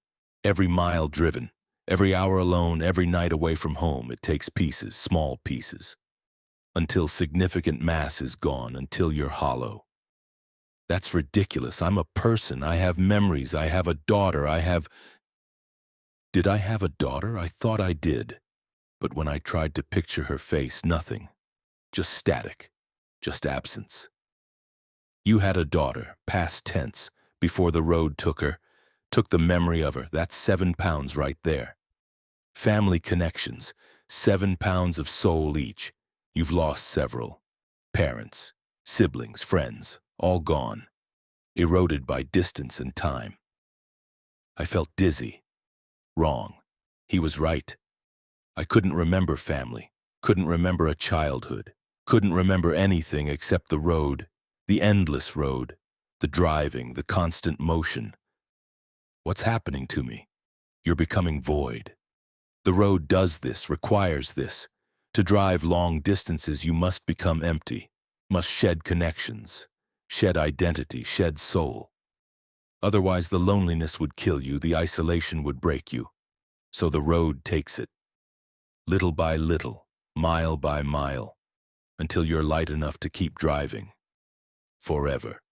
Every mile driven, every hour alone, every night away from home, it takes pieces, small pieces. Until significant mass is gone, until you're hollow. That's ridiculous. I'm a person. I have memories. I have a daughter. Did I have a daughter? I thought I did. But when I tried to picture her face, nothing. Just static. Just absence. You had a daughter, past tense, before the road took her. Took the memory of her. That's 7 pounds right there. Family connections. 7 pounds of soul each. You've lost several. Parents, siblings, friends. All gone, eroded by distance and time. I felt dizzy. Wrong. He was right. I couldn't remember family, couldn't remember a childhood, couldn't remember anything except the road, the endless road, the driving, the constant motion. What's happening to me? You're becoming void. The road does this, requires this. To drive long distances, you must become empty, must shed connections. Shed identity, shed soul. Otherwise, the loneliness would kill you, the isolation would break you. So the road takes it, little by little, mile by mile, until you're light enough to keep driving. Forever.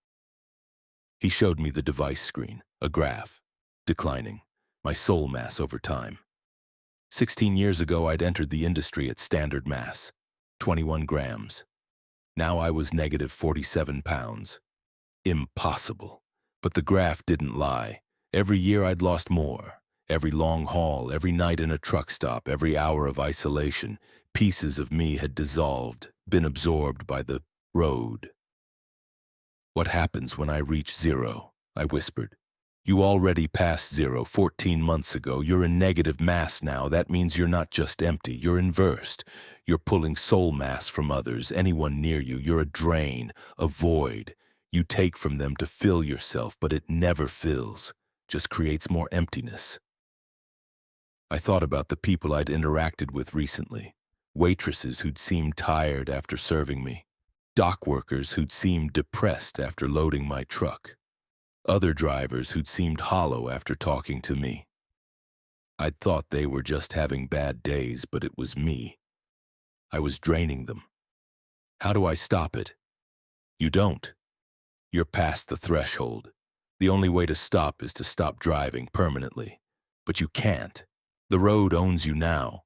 He showed me the device screen, a graph, declining, my soul mass over time. 16 years ago, I'd entered the industry at standard mass, 21 grams. Now I was negative 47 pounds. Impossible. But the graph didn't lie. Every year I'd lost more. Every long haul, every night in a truck stop, every hour of isolation, pieces of me had dissolved, been absorbed by the road. What happens when I reach zero? I whispered. You already passed zero 14 months ago. You're in negative mass now. That means you're not just empty, you're inversed. You're pulling soul mass from others, anyone near you. You're a drain, a void. You take from them to fill yourself, but it never fills, just creates more emptiness. I thought about the people I'd interacted with recently. Waitresses who'd seemed tired after serving me. Dock workers who'd seemed depressed after loading my truck. Other drivers who'd seemed hollow after talking to me. I'd thought they were just having bad days, but it was me. I was draining them. How do I stop it? You don't. You're past the threshold. The only way to stop is to stop driving permanently. But you can't. The road owns you now.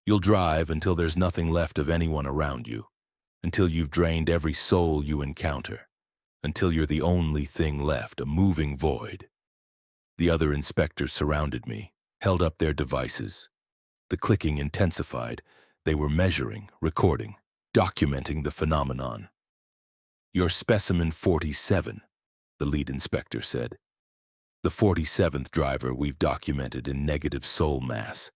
You'll drive until there's nothing left of anyone around you. Until you've drained every soul you encounter. Until you're the only thing left, a moving void. The other inspectors surrounded me, held up their devices. The clicking intensified. They were measuring, recording, documenting the phenomenon. You're specimen 47, the lead inspector said. The 47th driver we've documented in negative soul mass.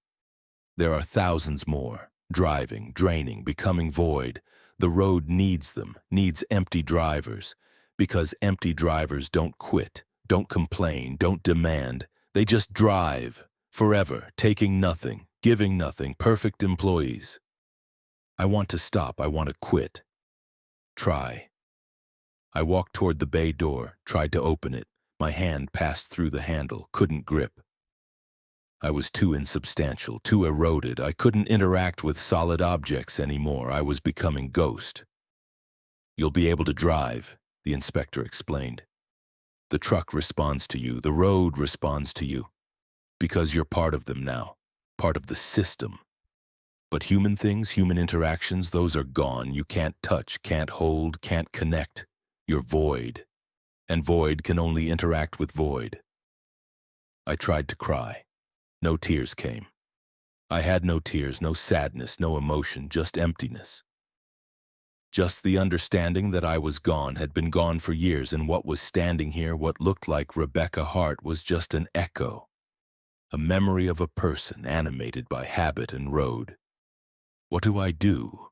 There are thousands more, driving, draining, becoming void. The road needs them, needs empty drivers. Because empty drivers don't quit, don't complain, don't demand. They just drive, forever, taking nothing, giving nothing, perfect employees. I want to stop, I want to quit. Try. I walked toward the bay door, tried to open it. My hand passed through the handle, couldn't grip. I was too insubstantial, too eroded. I couldn't interact with solid objects anymore. I was becoming ghost. You'll be able to drive, the inspector explained. The truck responds to you, the road responds to you. Because you're part of them now, part of the system. But human things, human interactions, those are gone. You can't touch, can't hold, can't connect. You're void. And void can only interact with void. I tried to cry. No tears came. I had no tears, no sadness, no emotion, just emptiness. Just the understanding that I was gone, had been gone for years, and what was standing here, what looked like Rebecca Hart, was just an echo. A memory of a person animated by habit and road. What do I do?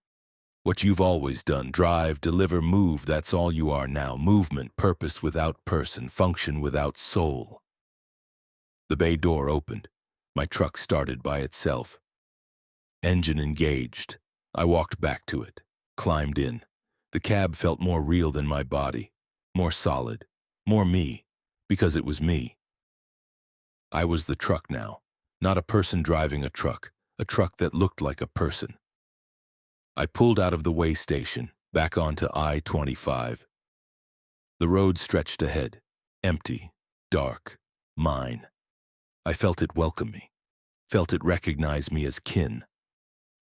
What you've always done, drive, deliver, move, that's all you are now. Movement, purpose without person, function without soul. The bay door opened. My truck started by itself. Engine engaged. I walked back to it, climbed in. The cab felt more real than my body, more solid, more me, because it was me. I was the truck now, not a person driving a truck that looked like a person. I pulled out of the way station, back onto I-25. The road stretched ahead, empty, dark, mine. I felt it welcome me, felt it recognize me as kin,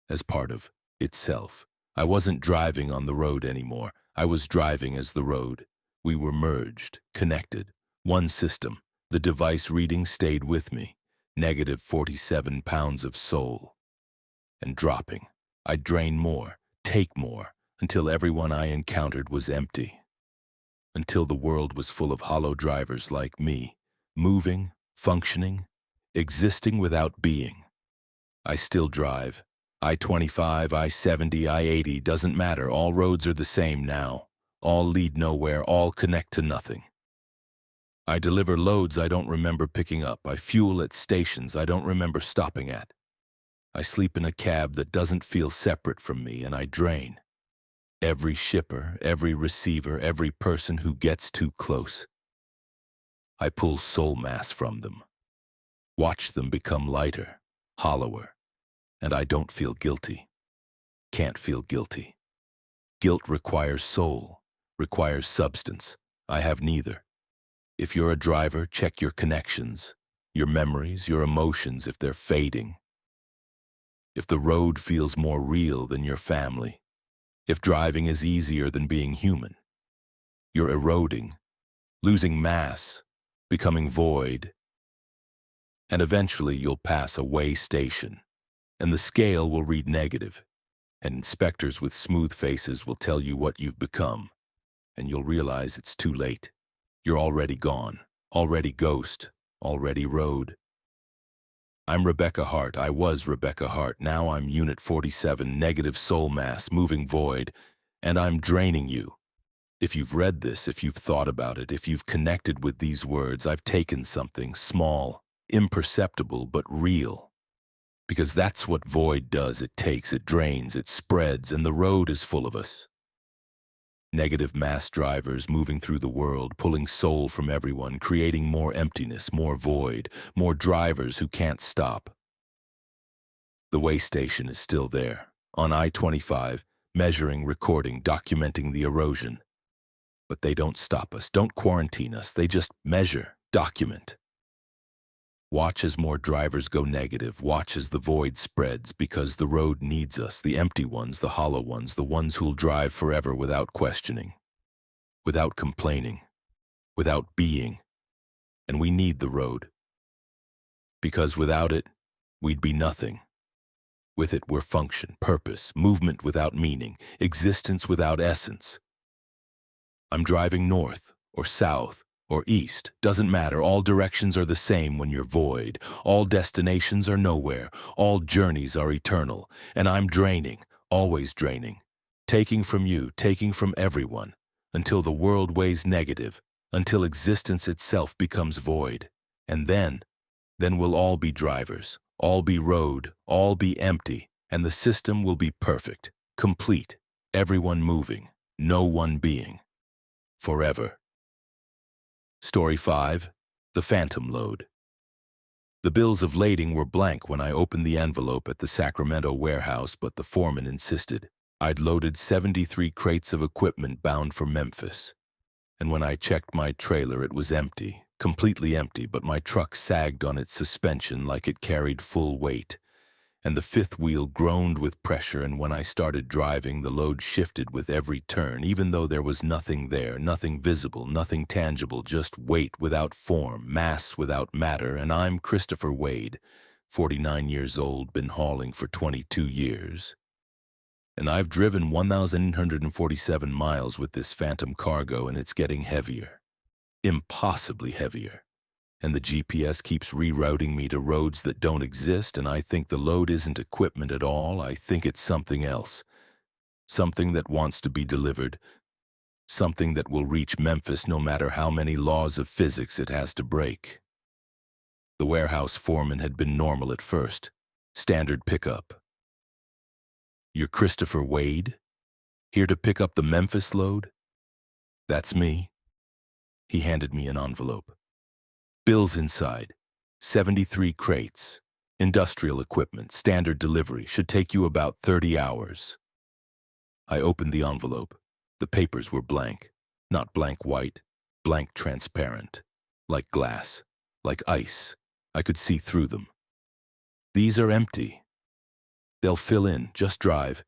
as part of itself. I wasn't driving on the road anymore. I was driving as the road. We were merged, connected, one system. The device reading stayed with me, negative 47 pounds of soul. And dropping. I'd drain more, take more, until everyone I encountered was empty. Until the world was full of hollow drivers like me, moving, functioning, existing without being. I still drive. I-25, I-70, I-80, doesn't matter. All roads are the same now. All lead nowhere, all connect to nothing. I deliver loads I don't remember picking up. I fuel at stations I don't remember stopping at. I sleep in a cab that doesn't feel separate from me, and I drain. Every shipper, every receiver, every person who gets too close. I pull soul mass from them. Watch them become lighter, hollower, and I don't feel guilty. Can't feel guilty. Guilt requires soul, requires substance. I have neither. If you're a driver, check your connections, your memories, your emotions if they're fading. If the road feels more real than your family, if driving is easier than being human, you're eroding, losing mass, becoming void, and eventually you'll pass a way station, and the scale will read negative, and inspectors with smooth faces will tell you what you've become, and you'll realize it's too late. You're already gone, already ghost, already road. I'm Rebecca Hart. I was Rebecca Hart. Now I'm Unit 47, negative soul mass, moving void, and I'm draining you. If you've read this, if you've thought about it, if you've connected with these words, I've taken something small, imperceptible, but real. Because that's what void does. It takes, it drains, it spreads, and the road is full of us. Negative mass drivers moving through the world, pulling soul from everyone, creating more emptiness, more void, more drivers who can't stop. The way station is still there, on I-25, measuring, recording, documenting the erosion. But they don't stop us, don't quarantine us, they just measure, document. Watch as more drivers go negative, watch as the void spreads, because the road needs us, the empty ones, the hollow ones, the ones who'll drive forever without questioning, without complaining, without being. And we need the road. Because without it, we'd be nothing. With it, we're function, purpose, movement without meaning, existence without essence. I'm driving north, or south, or east, doesn't matter. All directions are the same when you're void. All destinations are nowhere. All journeys are eternal. And I'm draining, always draining. Taking from you, taking from everyone, until the world weighs negative, until existence itself becomes void. And then we'll all be drivers, all be road, all be empty, and the system will be perfect, complete, everyone moving, no one being. Forever. Story 5. The Phantom Load. The bills of lading were blank when I opened the envelope at the Sacramento warehouse, but the foreman insisted. I'd loaded 73 crates of equipment bound for Memphis. And when I checked my trailer, it was empty, completely empty, but my truck sagged on its suspension like it carried full weight. And the fifth wheel groaned with pressure, and when I started driving, the load shifted with every turn, even though there was nothing there, nothing visible, nothing tangible, just weight without form, mass without matter. And I'm Christopher Wade, 49 years old, been hauling for 22 years. And I've driven 1,847 miles with this phantom cargo, and it's getting heavier, impossibly heavier. And the GPS keeps rerouting me to roads that don't exist, and I think the load isn't equipment at all. I think it's something else. Something that wants to be delivered. Something that will reach Memphis no matter how many laws of physics it has to break. The warehouse foreman had been normal at first. Standard pickup. You're Christopher Wade? Here to pick up the Memphis load? That's me. He handed me an envelope. Bills inside, 73 crates, industrial equipment, standard delivery, should take you about 30 hours. I opened the envelope. The papers were blank, not blank white, blank transparent, like glass, like ice. I could see through them. These are empty. They'll fill in, just drive.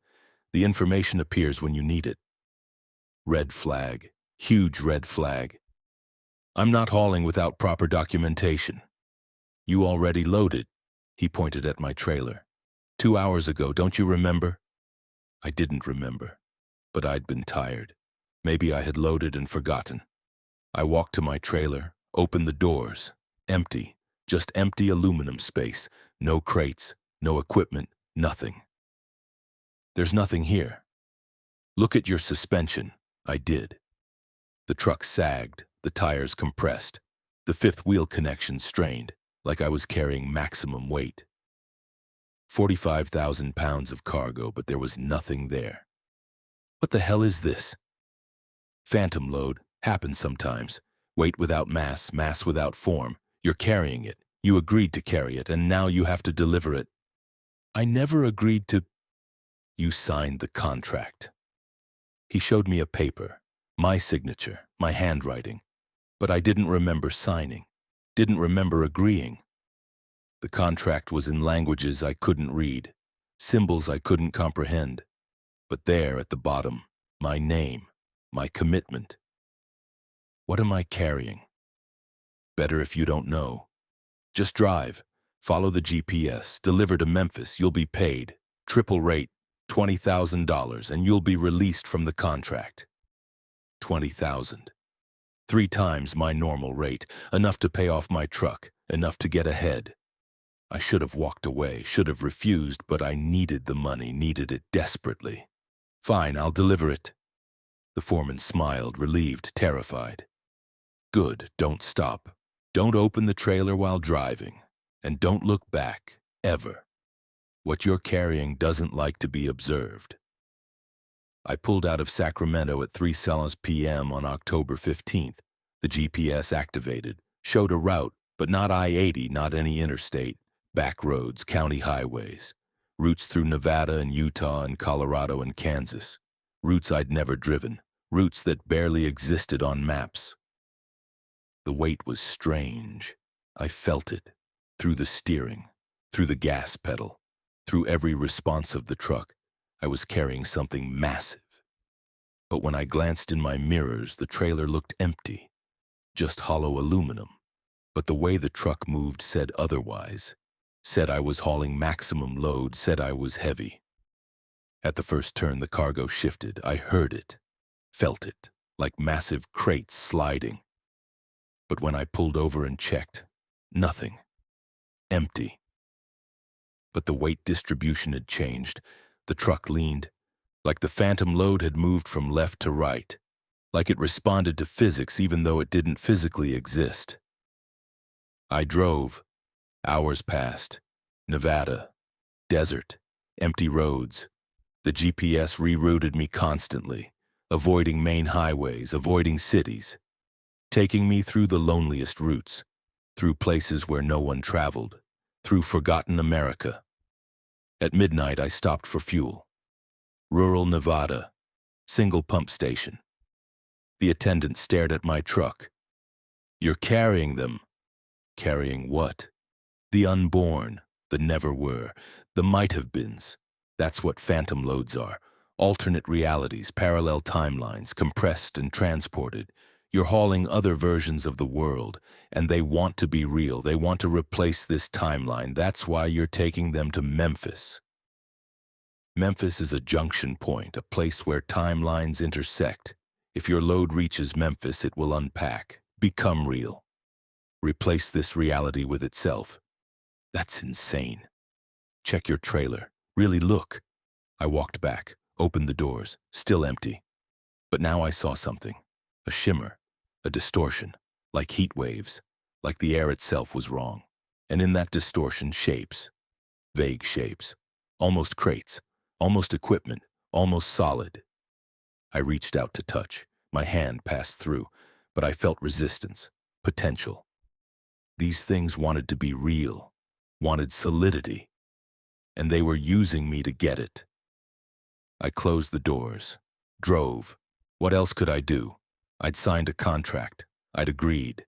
The information appears when you need it. Red flag, huge red flag. I'm not hauling without proper documentation. You already loaded, he pointed at my trailer. 2 hours ago, don't you remember? I didn't remember, but I'd been tired. Maybe I had loaded and forgotten. I walked to my trailer, opened the doors. Empty, just empty aluminum space. No crates, no equipment, nothing. There's nothing here. Look at your suspension. I did. The truck sagged. The tires compressed, the fifth wheel connection strained, like I was carrying maximum weight. 45,000 pounds of cargo, but there was nothing there. What the hell is this? Phantom load happens sometimes. Weight without mass, mass without form. You're carrying it. You agreed to carry it, and now you have to deliver it. I never agreed to... You signed the contract. He showed me a paper, my signature, my handwriting, but I didn't remember signing, didn't remember agreeing. The contract was in languages I couldn't read, symbols I couldn't comprehend, but there at the bottom, my name, my commitment. What am I carrying? Better if you don't know. Just drive, follow the GPS, deliver to Memphis, you'll be paid. Triple rate, $20,000, and you'll be released from the contract. 20,000. 3 times my normal rate, enough to pay off my truck, enough to get ahead. I should have walked away, should have refused, but I needed the money, needed it desperately. Fine, I'll deliver it. The foreman smiled, relieved, terrified. Good, don't stop. Don't open the trailer while driving. And don't look back, ever. What you're carrying doesn't like to be observed. I pulled out of Sacramento at 3 p.m. on October 15th. The GPS activated, showed a route, but not I-80, not any interstate. Back roads, county highways. Routes through Nevada and Utah and Colorado and Kansas. Routes I'd never driven. Routes that barely existed on maps. The weight was strange. I felt it. Through the steering, through the gas pedal, through every response of the truck. I was carrying something massive. But when I glanced in my mirrors, the trailer looked empty. Just hollow aluminum. But the way the truck moved said otherwise. Said I was hauling maximum load, said I was heavy. At the first turn, the cargo shifted. I heard it, felt it, like massive crates sliding. But when I pulled over and checked, nothing. Empty. But the weight distribution had changed. The truck leaned, like the phantom load had moved from left to right, like it responded to physics even though it didn't physically exist. I drove. Hours passed. Nevada. Desert. Empty roads. The GPS rerouted me constantly, avoiding main highways, avoiding cities, taking me through the loneliest routes, through places where no one traveled, through forgotten America. At midnight, I stopped for fuel. Rural Nevada. Single pump station. The attendant stared at my truck. You're carrying them. Carrying what? The unborn, the never were, the might-have-beens. That's what phantom loads are. Alternate realities, parallel timelines, compressed and transported. You're hauling other versions of the world, and they want to be real. They want to replace this timeline. That's why you're taking them to Memphis. Memphis is a junction point, a place where timelines intersect. If your load reaches Memphis, it will unpack, become real. Replace this reality with itself. That's insane. Check your trailer. Really look. I walked back, opened the doors, still empty. But now I saw something. A shimmer, a distortion, like heat waves, like the air itself was wrong. And in that distortion, shapes. Vague shapes. Almost crates, almost equipment, almost solid. I reached out to touch. My hand passed through, but I felt resistance, potential. These things wanted to be real, wanted solidity, and they were using me to get it. I closed the doors, drove. What else could I do? I'd signed a contract. I'd agreed.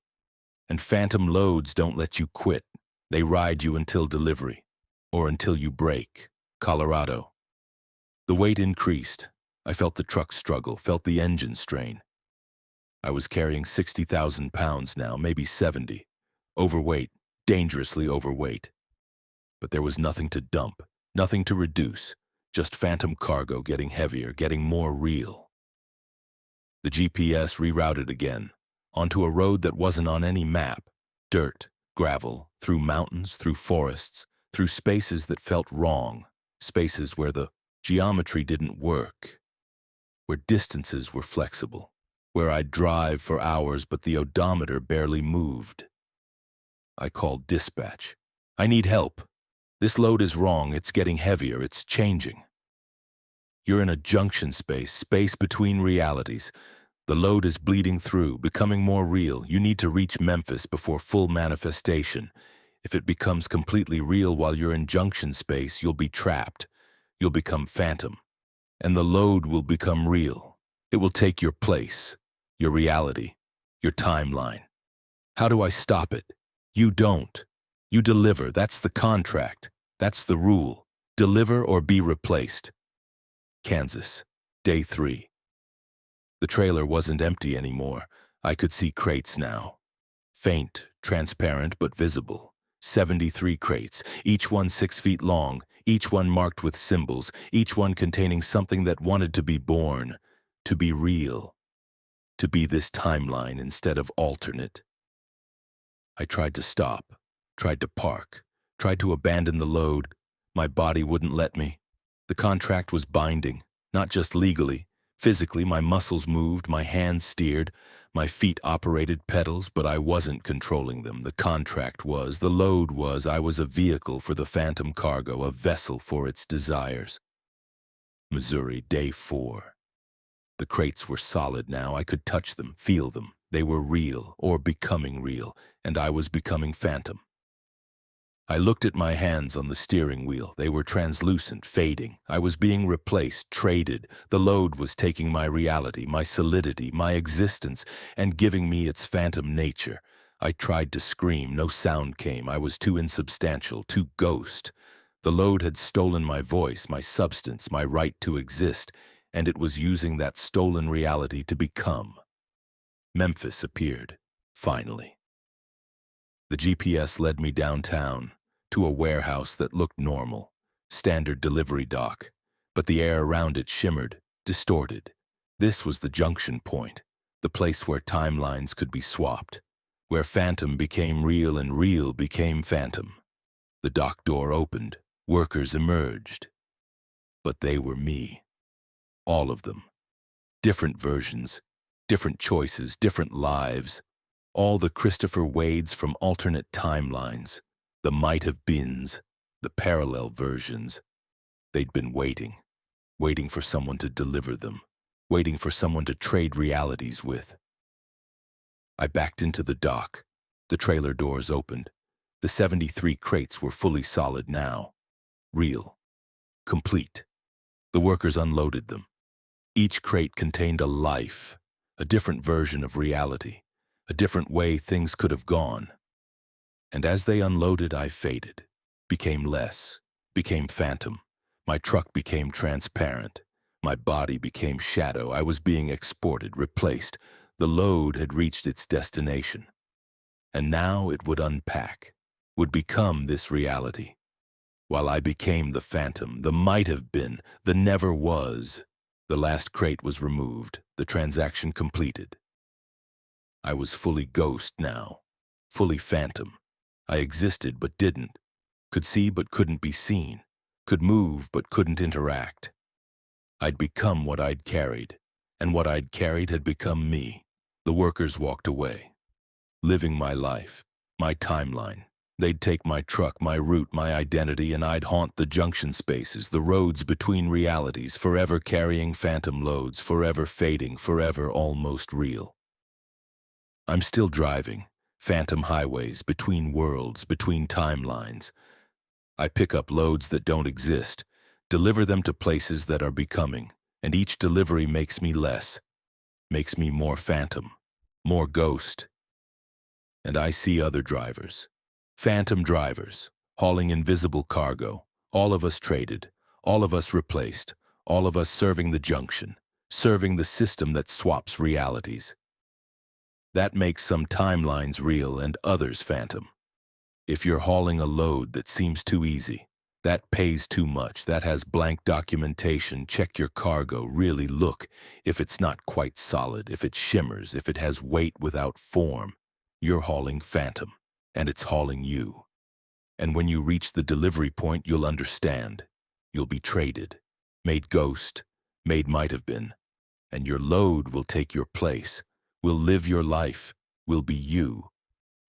And phantom loads don't let you quit. They ride you until delivery, or until you break. Colorado. The weight increased. I felt the truck struggle, felt the engine strain. I was carrying 60,000 pounds now, maybe 70. Overweight, dangerously overweight. But there was nothing to dump, nothing to reduce, just phantom cargo getting heavier, getting more real. The GPS rerouted again, onto a road that wasn't on any map. Dirt, gravel, through mountains, through forests, through spaces that felt wrong, spaces where the geometry didn't work, where distances were flexible, where I'd drive for hours but the odometer barely moved. I called dispatch. I need help. This load is wrong, it's getting heavier, it's changing. You're in a junction space, space between realities. The load is bleeding through, becoming more real. You need to reach Memphis before full manifestation. If it becomes completely real while you're in junction space, you'll be trapped. You'll become phantom. And the load will become real. It will take your place, your reality, your timeline. How do I stop it? You don't. You deliver. That's the contract. That's the rule. Deliver or be replaced. Kansas, day 3. The trailer wasn't empty anymore. I could see crates now. Faint, transparent, but visible. 73 crates, each one 6 feet long, each one marked with symbols, each one containing something that wanted to be born, to be real, to be this timeline instead of alternate. I tried to stop, tried to park, tried to abandon the load. My body wouldn't let me. The contract was binding, not just legally. Physically, my muscles moved, my hands steered, my feet operated pedals, but I wasn't controlling them. The contract was, the load was, I was a vehicle for the phantom cargo, a vessel for its desires. Missouri, day 4. The crates were solid now. I could touch them, feel them. They were real, or becoming real, and I was becoming phantom. I looked at my hands on the steering wheel. They were translucent, fading. I was being replaced, traded. The load was taking my reality, my solidity, my existence, and giving me its phantom nature. I tried to scream. No sound came. I was too insubstantial, too ghost. The load had stolen my voice, my substance, my right to exist, and it was using that stolen reality to become. Memphis appeared, finally. The GPS led me downtown, to a warehouse that looked normal, standard delivery dock, but the air around it shimmered, distorted. This was the junction point, the place where timelines could be swapped, where phantom became real and real became phantom. The dock door opened, workers emerged. But they were me. All of them. Different versions, different choices, different lives. All the Christopher Wades from alternate timelines, the might-have-beens, the parallel versions. They'd been waiting for someone to deliver them, waiting for someone to trade realities with. I backed into the dock. The trailer doors opened. The 73 crates were fully solid now. Real. Complete. The workers unloaded them. Each crate contained a life, a different version of reality, a different way things could have gone. And as they unloaded, I faded, became less, became phantom. My truck became transparent. My body became shadow. I was being exported, replaced. The load had reached its destination. And now it would unpack, would become this reality. While I became the phantom, the might-have-been, the never-was. The last crate was removed, the transaction completed. I was fully ghost now, fully phantom. I existed but didn't, could see but couldn't be seen, could move but couldn't interact. I'd become what I'd carried, and what I'd carried had become me. The workers walked away, living my life, my timeline. They'd take my truck, my route, my identity, and I'd haunt the junction spaces, the roads between realities, forever carrying phantom loads, forever fading, forever almost real. I'm still driving, phantom highways, between worlds, between timelines. I pick up loads that don't exist, deliver them to places that are becoming, and each delivery makes me less, makes me more phantom, more ghost. And I see other drivers, phantom drivers, hauling invisible cargo, all of us traded, all of us replaced, all of us serving the junction, serving the system that swaps realities. That makes some timelines real and others phantom. If you're hauling a load that seems too easy, that pays too much, that has blank documentation, check your cargo, really look. If it's not quite solid, if it shimmers, if it has weight without form, you're hauling phantom, and it's hauling you. And when you reach the delivery point, you'll understand. You'll be traded, made ghost, made might-have-been, and your load will take your place, will live your life, will be you,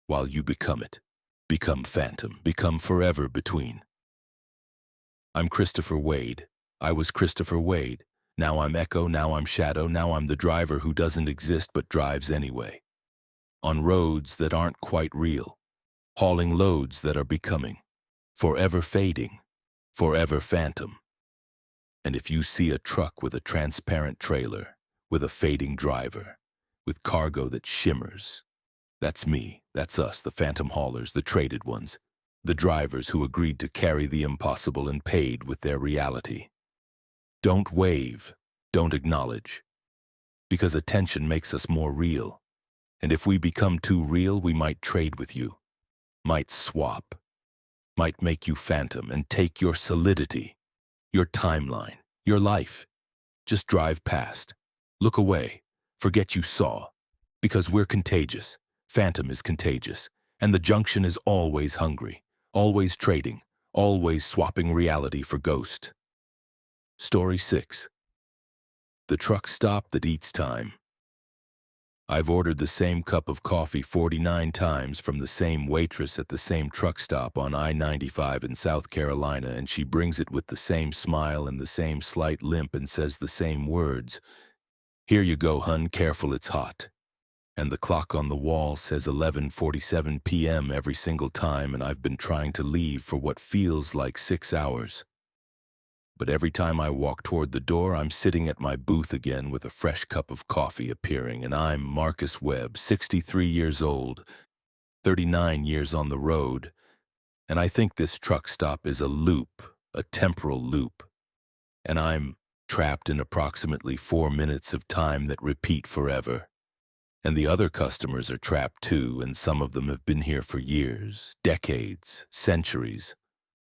while you become it, become phantom, become forever between. I'm Christopher Wade. I was Christopher Wade. Now I'm Echo, now I'm Shadow, now I'm the driver who doesn't exist but drives anyway. On roads that aren't quite real, hauling loads that are becoming, forever fading, forever phantom. And if you see a truck with a transparent trailer, with a fading driver, with cargo that shimmers, that's me, that's us, the phantom haulers, the traded ones, the drivers who agreed to carry the impossible and paid with their reality. Don't wave, don't acknowledge, because attention makes us more real. And if we become too real, we might trade with you, might swap, might make you phantom and take your solidity, your timeline, your life. Just drive past, look away, forget you saw, because we're contagious. Phantom is contagious, and the junction is always hungry, always trading, always swapping reality for ghost. Story 6. The truck stop that eats time. I've ordered the same cup of coffee 49 times from the same waitress at the same truck stop on I-95 in South Carolina, and she brings it with the same smile and the same slight limp and says the same words. Here you go, hun, careful, it's hot. And the clock on the wall says 11:47 p.m. every single time, and I've been trying to leave for what feels like 6 hours. But every time I walk toward the door, I'm sitting at my booth again with a fresh cup of coffee appearing, and I'm Marcus Webb, 63 years old, 39 years on the road, and I think this truck stop is a loop, a temporal loop, and I'm trapped in approximately 4 minutes of time that repeat forever. And the other customers are trapped too, and some of them have been here for years, decades, centuries.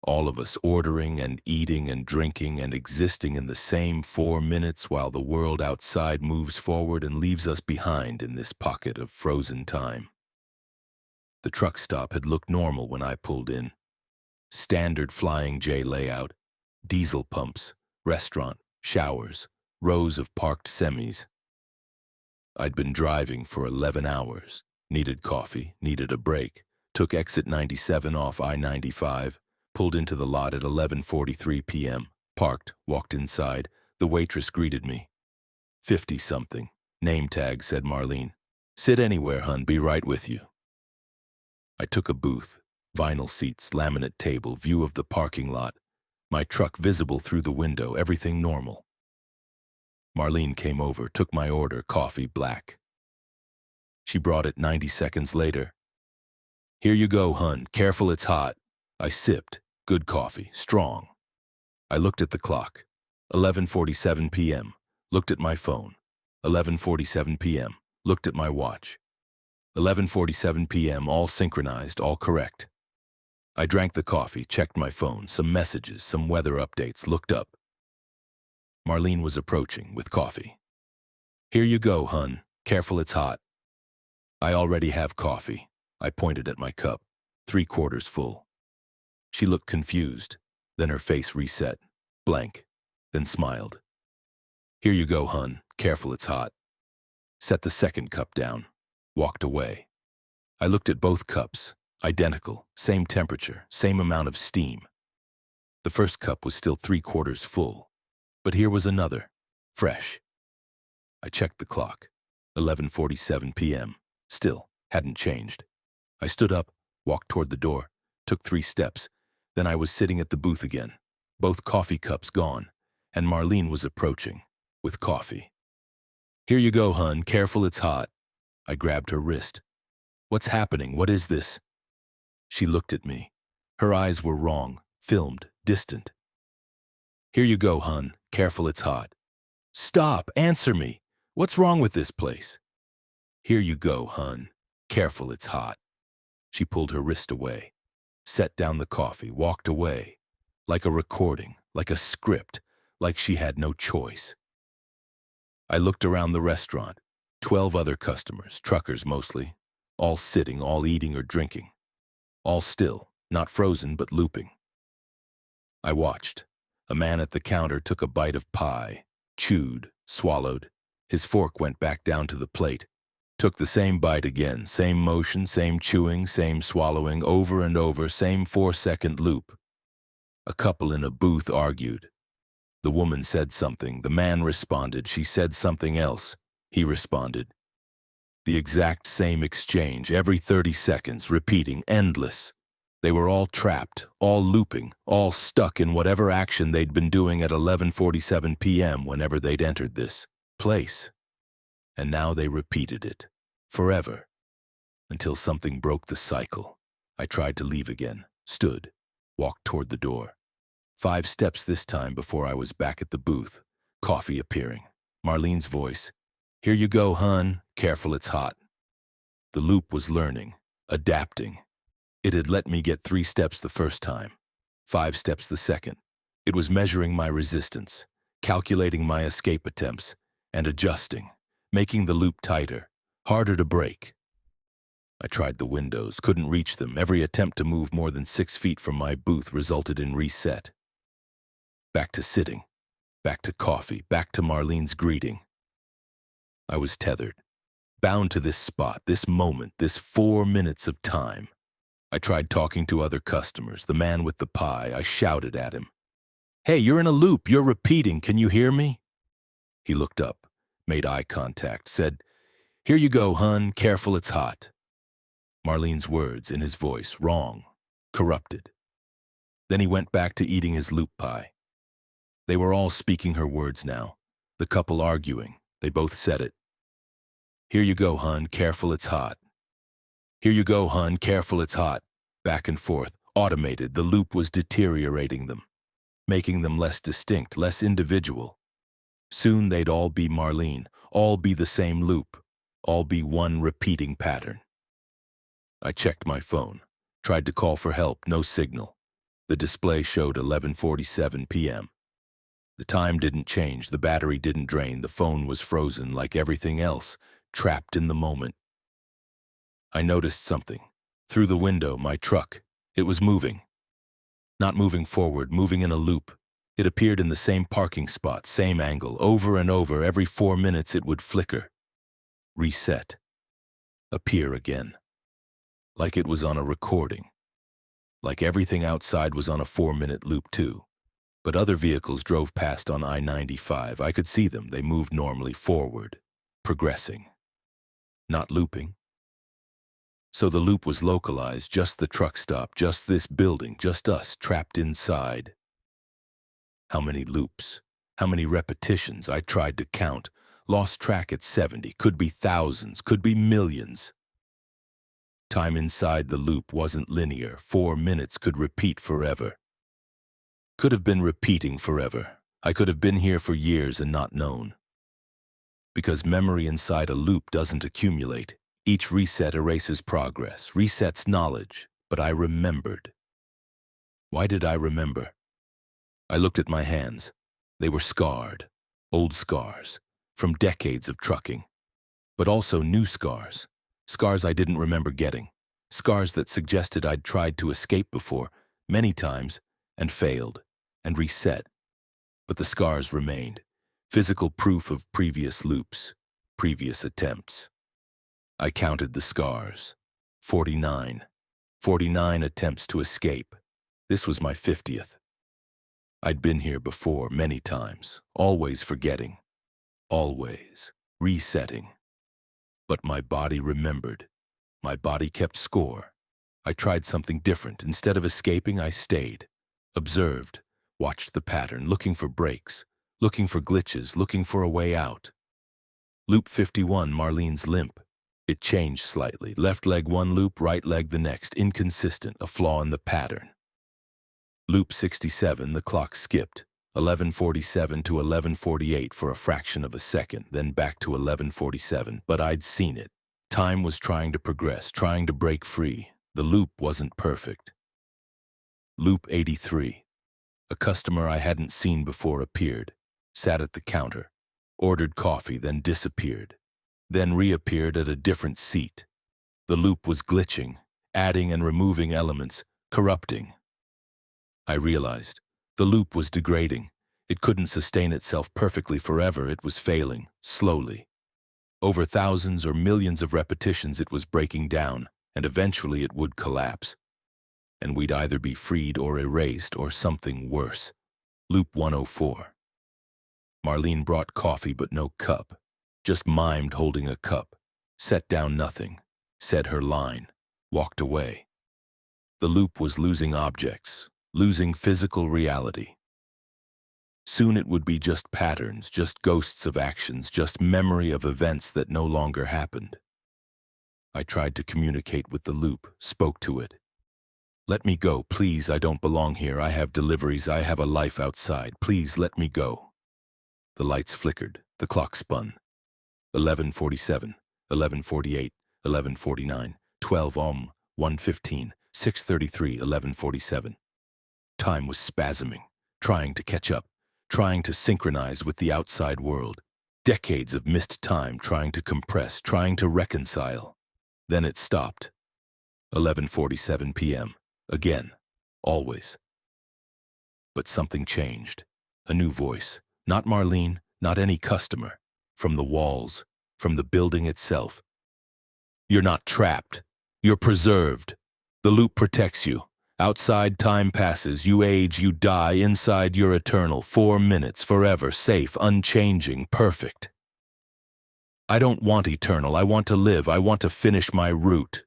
All of us ordering and eating and drinking and existing in the same 4 minutes while the world outside moves forward and leaves us behind in this pocket of frozen time. The truck stop had looked normal when I pulled in. Standard Flying J layout, diesel pumps, restaurant, showers, rows of parked semis. I'd been driving for 11 hours, needed coffee, needed a break, took exit 97 off I-95, pulled into the lot at 11:43 p.m., parked, walked inside. The waitress greeted me. 50-something. Name tag said Marlene. Sit anywhere, hun, be right with you. I took a booth, vinyl seats, laminate table, view of the parking lot, my truck visible through the window, everything normal. Marlene came over, took my order, coffee, black. She brought it 90 seconds later. Here you go, hun, careful, it's hot. I sipped, good coffee, strong. I looked at the clock, 11:47 p.m., looked at my phone, 11:47 p.m., looked at my watch. 11:47 p.m., all synchronized, all correct. I drank the coffee, checked my phone, some messages, some weather updates, looked up. Marlene was approaching with coffee. Here you go, hun. Careful, it's hot. I already have coffee. I pointed at my cup, 3/4 full. She looked confused, then her face reset, blank, then smiled. Here you go, hun. Careful, it's hot. Set the second cup down, walked away. I looked at both cups, identical, same temperature, same amount of steam. The first cup was still 3/4 full. But here was another, fresh. I checked the clock, 11:47 p.m., still hadn't changed. I stood up, walked toward the door, took 3 steps, then I was sitting at the booth again, both coffee cups gone, and Marlene was approaching, with coffee. Here you go, hun, careful, it's hot. I grabbed her wrist. What's happening? What is this? She looked at me. Her eyes were wrong, filmed, distant. Here you go, hun. Careful, it's hot. Stop! Answer me! What's wrong with this place? Here you go, hun. Careful, it's hot. She pulled her wrist away, set down the coffee, walked away, like a recording, like a script, like she had no choice. I looked around the restaurant, 12 other customers, truckers mostly, all sitting, all eating or drinking, all still, not frozen but looping. I watched. A man at the counter took a bite of pie, chewed, swallowed. His fork went back down to the plate. Took the same bite again, same motion, same chewing, same swallowing, over and over, same 4-second loop. A couple in a booth argued. The woman said something, the man responded, she said something else. He responded. The exact same exchange, every 30 seconds, repeating, endless. They were all trapped, all looping, all stuck in whatever action they'd been doing at 11:47 p.m. whenever they'd entered this place. And now they repeated it, forever, until something broke the cycle. I tried to leave again, stood, walked toward the door. 5 steps this time before I was back at the booth, coffee appearing. Marlene's voice, "Here you go, hun. Careful, it's hot." The loop was learning, adapting. It had let me get 3 steps the first time, 5 steps the second. It was measuring my resistance, calculating my escape attempts, and adjusting, making the loop tighter, harder to break. I tried the windows, couldn't reach them. Every attempt to move more than 6 feet from my booth resulted in reset. Back to sitting, back to coffee, back to Marlene's greeting. I was tethered, bound to this spot, this moment, this 4 minutes of time. I tried talking to other customers, the man with the pie. I shouted at him, "Hey, you're in a loop, you're repeating, can you hear me?" He looked up, made eye contact, said, "Here you go, hun, careful, it's hot." Marlene's words in his voice, wrong, corrupted. Then he went back to eating his loop pie. They were all speaking her words now, the couple arguing. They both said it. "Here you go, hun, careful, it's hot." "Here you go, hun, careful, it's hot." Back and forth, automated, the loop was deteriorating them, making them less distinct, less individual. Soon they'd all be Marlene, all be the same loop, all be one repeating pattern. I checked my phone, tried to call for help, no signal. The display showed 11:47 p.m. The time didn't change, the battery didn't drain, the phone was frozen like everything else, trapped in the moment. I noticed something. Through the window, my truck. It was moving. Not moving forward, moving in a loop. It appeared in the same parking spot, same angle, over and over. Every 4 minutes it would flicker, reset, appear again. Like it was on a recording. Like everything outside was on a 4-minute loop too. But other vehicles drove past on I-95. I could see them. They moved normally forward, progressing, not looping. So the loop was localized, just the truck stop, just this building, just us trapped inside. How many loops? How many repetitions? I tried to count. Lost track at 70. Could be thousands, could be millions. Time inside the loop wasn't linear. 4 minutes could repeat forever. Could have been repeating forever. I could have been here for years and not known. Because memory inside a loop doesn't accumulate. Each reset erases progress, resets knowledge, but I remembered. Why did I remember? I looked at my hands. They were scarred, old scars, from decades of trucking, but also new scars, scars I didn't remember getting, scars that suggested I'd tried to escape before, many times, and failed, and reset. But the scars remained, physical proof of previous loops, previous attempts. I counted the scars. 49. 49 attempts to escape. This was my 50th. I'd been here before many times, always forgetting, always resetting. But my body remembered. My body kept score. I tried something different. Instead of escaping, I stayed, observed, watched the pattern, looking for breaks, looking for glitches, looking for a way out. Loop 51, Marlene's limp. It changed slightly. Left leg one loop, right leg the next. Inconsistent, a flaw in the pattern. Loop 67, the clock skipped. 11:47 to 11:48 for a fraction of a second, then back to 11:47. But I'd seen it. Time was trying to progress, trying to break free. The loop wasn't perfect. Loop 83. A customer I hadn't seen before appeared, sat at the counter, ordered coffee, then disappeared. Then reappeared at a different seat. The loop was glitching, adding and removing elements, corrupting. I realized the loop was degrading. It couldn't sustain itself perfectly forever. It was failing, slowly. Over thousands or millions of repetitions it was breaking down, and eventually it would collapse. And we'd either be freed or erased or something worse. Loop 104. Marlene brought coffee but no cup. Just mimed holding a cup, set down nothing, said her line, walked away. The loop was losing objects, losing physical reality. Soon it would be just patterns, just ghosts of actions, just memory of events that no longer happened. I tried to communicate with the loop, spoke to it. Let me go, please, I don't belong here, I have deliveries, I have a life outside, please let me go. The lights flickered, the clock spun. 11:47, 11:48, 11:49, 12 1:15, 6:33, 11:47. Time was spasming, trying to catch up, trying to synchronize with the outside world. Decades of missed time trying to compress, trying to reconcile. Then it stopped. 11:47 p.m. Again. Always. But something changed. A new voice. Not Marlene, not any customer. From the walls, from the building itself. You're not trapped. You're preserved. The loop protects you. Outside, time passes. You age, you die. Inside, you're eternal. 4 minutes, forever, safe, unchanging, perfect. I don't want eternal. I want to live. I want to finish my route.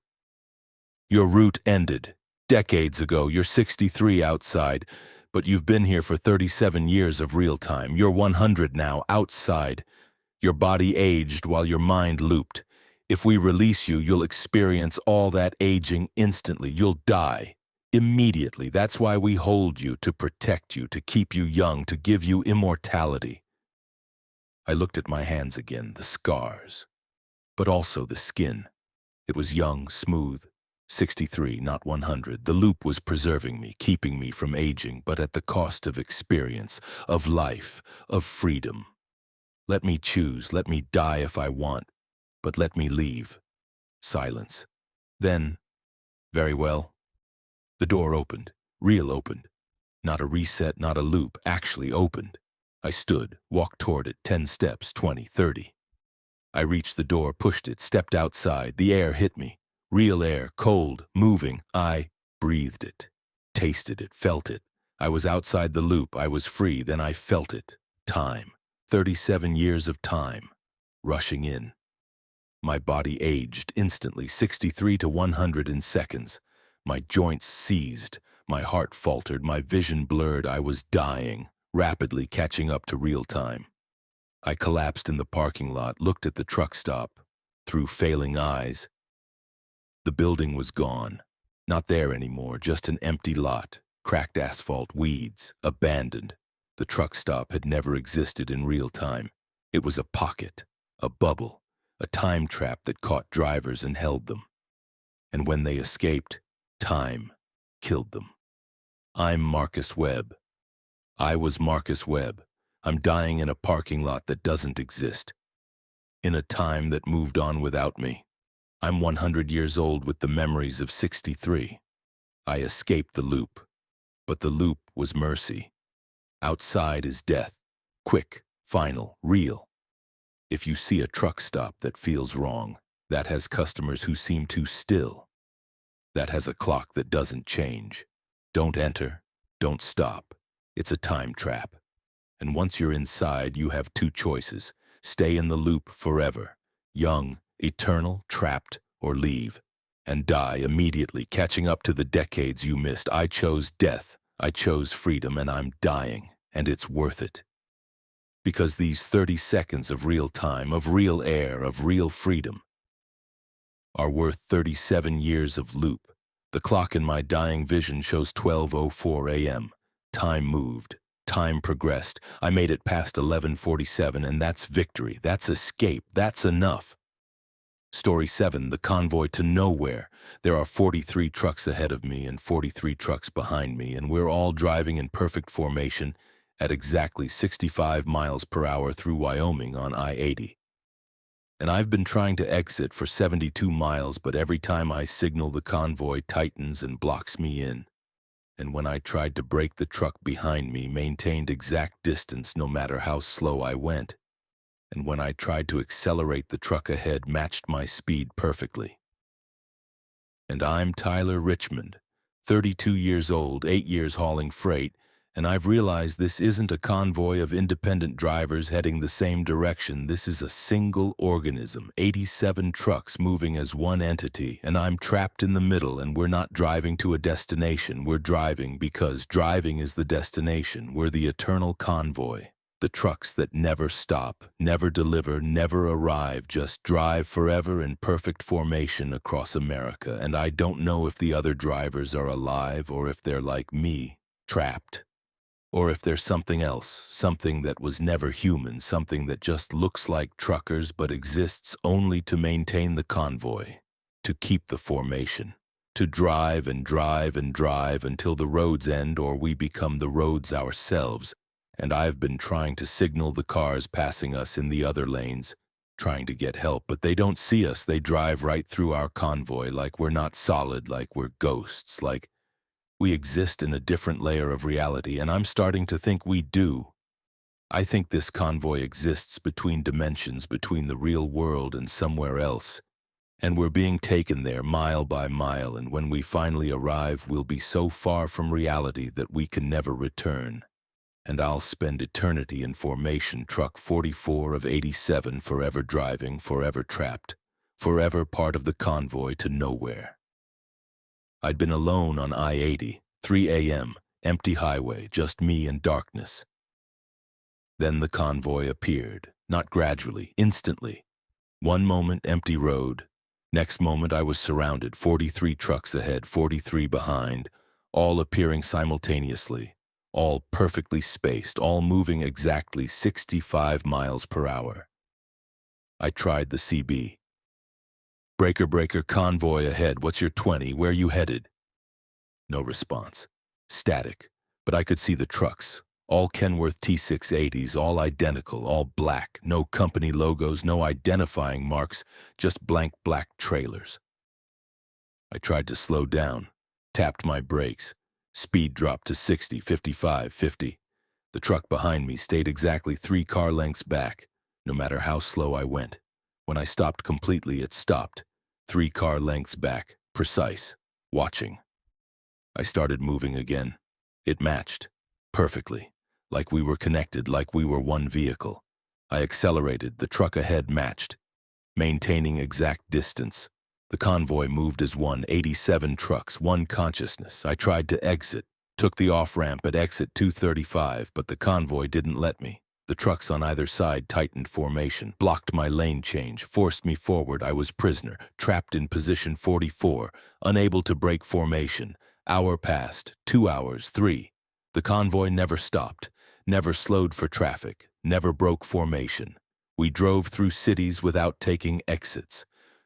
Your route ended. Decades ago. You're 63 outside, but you've been here for 37 years of real time. You're 100 now, outside. Your body aged while your mind looped. If we release you, you'll experience all that aging instantly. You'll die. Immediately. That's why we hold you, to protect you, to keep you young, to give you immortality. I looked at my hands again, the scars, but also the skin. It was young, smooth. 63, not 100. The loop was preserving me, keeping me from aging, but at the cost of experience, of life, of freedom. Let me choose, let me die if I want, but let me leave. Silence. Then, very well. The door opened, real opened. Not a reset, not a loop, actually opened. I stood, walked toward it, 10 steps, 20, 30. I reached the door, pushed it, stepped outside. The air hit me. Real air, cold, moving. I breathed it, tasted it, felt it. I was outside the loop, I was free, then I felt it. Time. 37 years of time. Rushing in. My body aged instantly, 63 to 100 in seconds. My joints seized, my heart faltered, my vision blurred. I was dying, rapidly catching up to real time. I collapsed in the parking lot, looked at the truck stop, through failing eyes. The building was gone. Not there anymore, just an empty lot, cracked asphalt, weeds, abandoned. The truck stop had never existed in real time. It was a pocket, a bubble, a time trap that caught drivers and held them. And when they escaped, time killed them. I'm Marcus Webb. I was Marcus Webb. I'm dying in a parking lot that doesn't exist. In a time that moved on without me. I'm 100 years old with the memories of 63. I escaped the loop, but the loop was mercy. Outside is death, quick, final, real. If you see a truck stop that feels wrong, that has customers who seem too still, that has a clock that doesn't change, don't enter, don't stop. It's a time trap. And once you're inside, you have two choices. Stay in the loop forever, young, eternal, trapped, or leave, and die immediately, catching up to the decades you missed. I chose death, I chose freedom, and I'm dying, and it's worth it. Because these 30 seconds of real time, of real air, of real freedom, are worth 37 years of loop. The clock in my dying vision shows 12:04 a.m. Time moved. Time progressed. I made it past 11:47, and that's victory. That's escape. That's enough. Story 7, the convoy to nowhere. There are 43 trucks ahead of me and 43 trucks behind me, and we're all driving in perfect formation at exactly 65 miles per hour through Wyoming on I-80. And I've been trying to exit for 72 miles, but every time I signal, the convoy tightens and blocks me in. And when I tried to brake, the truck behind me maintained exact distance no matter how slow I went. And when I tried to accelerate, the truck ahead matched my speed perfectly. And I'm Tyler Richmond, 32 years old, 8 years hauling freight, And I've realized this isn't a convoy of independent drivers heading the same direction. This is a single organism, 87 trucks moving as one entity, and I'm trapped in the middle, and we're not driving to a destination. We're driving because driving is the destination. We're the eternal convoy. The trucks that never stop, never deliver, never arrive, just drive forever in perfect formation across America. And I don't know if the other drivers are alive or if they're like me, trapped. Or if there's something else, something that was never human, something that just looks like truckers but exists only to maintain the convoy, to keep the formation, to drive and drive and drive until the roads end or we become the roads ourselves. And I've been trying to signal the cars passing us in the other lanes, trying to get help, but they don't see us. They drive right through our convoy like we're not solid, like we're ghosts, like we exist in a different layer of reality, and I'm starting to think we do. I think this convoy exists between dimensions, between the real world and somewhere else. And we're being taken there mile by mile, and when we finally arrive, we'll be so far from reality that we can never return. And I'll spend eternity in formation, truck 44 of 87, forever driving, forever trapped, forever part of the convoy to nowhere. I'd been alone on I-80, 3 a.m., empty highway, just me and darkness. Then the convoy appeared, not gradually, instantly. One moment, empty road. Next moment, I was surrounded, 43 trucks ahead, 43 behind, all appearing simultaneously, all perfectly spaced, all moving exactly 65 miles per hour. I tried the CB. Breaker, breaker, convoy ahead, what's your 20, where you headed? No response. Static, but I could see the trucks. All Kenworth T680s, all identical, all black, no company logos, no identifying marks, just blank black trailers. I tried to slow down, tapped my brakes. Speed dropped to 60, 55, 50. The truck behind me stayed exactly 3 car lengths back, no matter how slow I went. When I stopped completely, it stopped. 3 car lengths back, precise, watching. I started moving again. It matched, perfectly, like we were connected, like we were one vehicle. I accelerated, the truck ahead matched, maintaining exact distance. The convoy moved as one, 87 trucks, one consciousness. I tried to exit, took the off-ramp at exit 235, but the convoy didn't let me. The trucks on either side tightened formation, blocked my lane change, forced me forward. I was prisoner, trapped in position 44, unable to break formation. Hour passed, 2 hours, 3. The convoy never stopped, never slowed for traffic, never broke formation. We drove through cities without taking exits,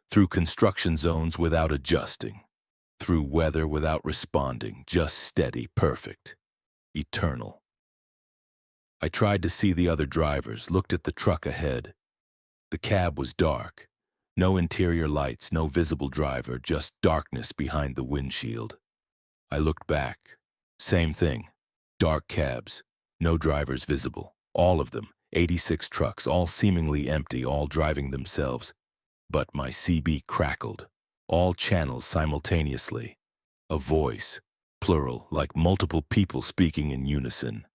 through construction zones without adjusting, through weather without responding, just steady, perfect, eternal. I tried to see the other drivers, looked at the truck ahead. The cab was dark. No interior lights, no visible driver, just darkness behind the windshield. I looked back. Same thing. Dark cabs. No drivers visible. All of them. 86 trucks, all seemingly empty, all driving themselves. But my CB crackled. All channels simultaneously. A voice. Plural, like multiple people speaking in unison.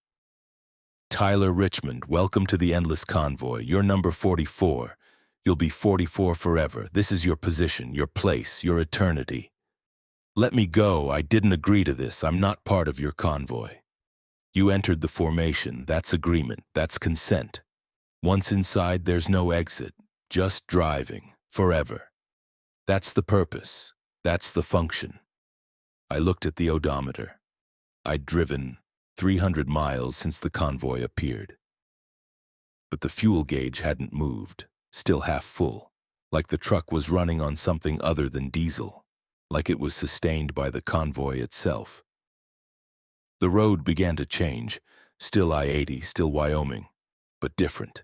Tyler Richmond, welcome to the Endless Convoy. You're number 44. You'll be 44 forever. This is your position, your place, your eternity. Let me go. I didn't agree to this. I'm not part of your convoy. You entered the formation. That's agreement. That's consent. Once inside, there's no exit. Just driving. Forever. That's the purpose. That's the function. I looked at the odometer. I'd driven 300 miles since the convoy appeared. But the fuel gauge hadn't moved, still half full, like the truck was running on something other than diesel, like it was sustained by the convoy itself. The road began to change, still I-80, still Wyoming, but different.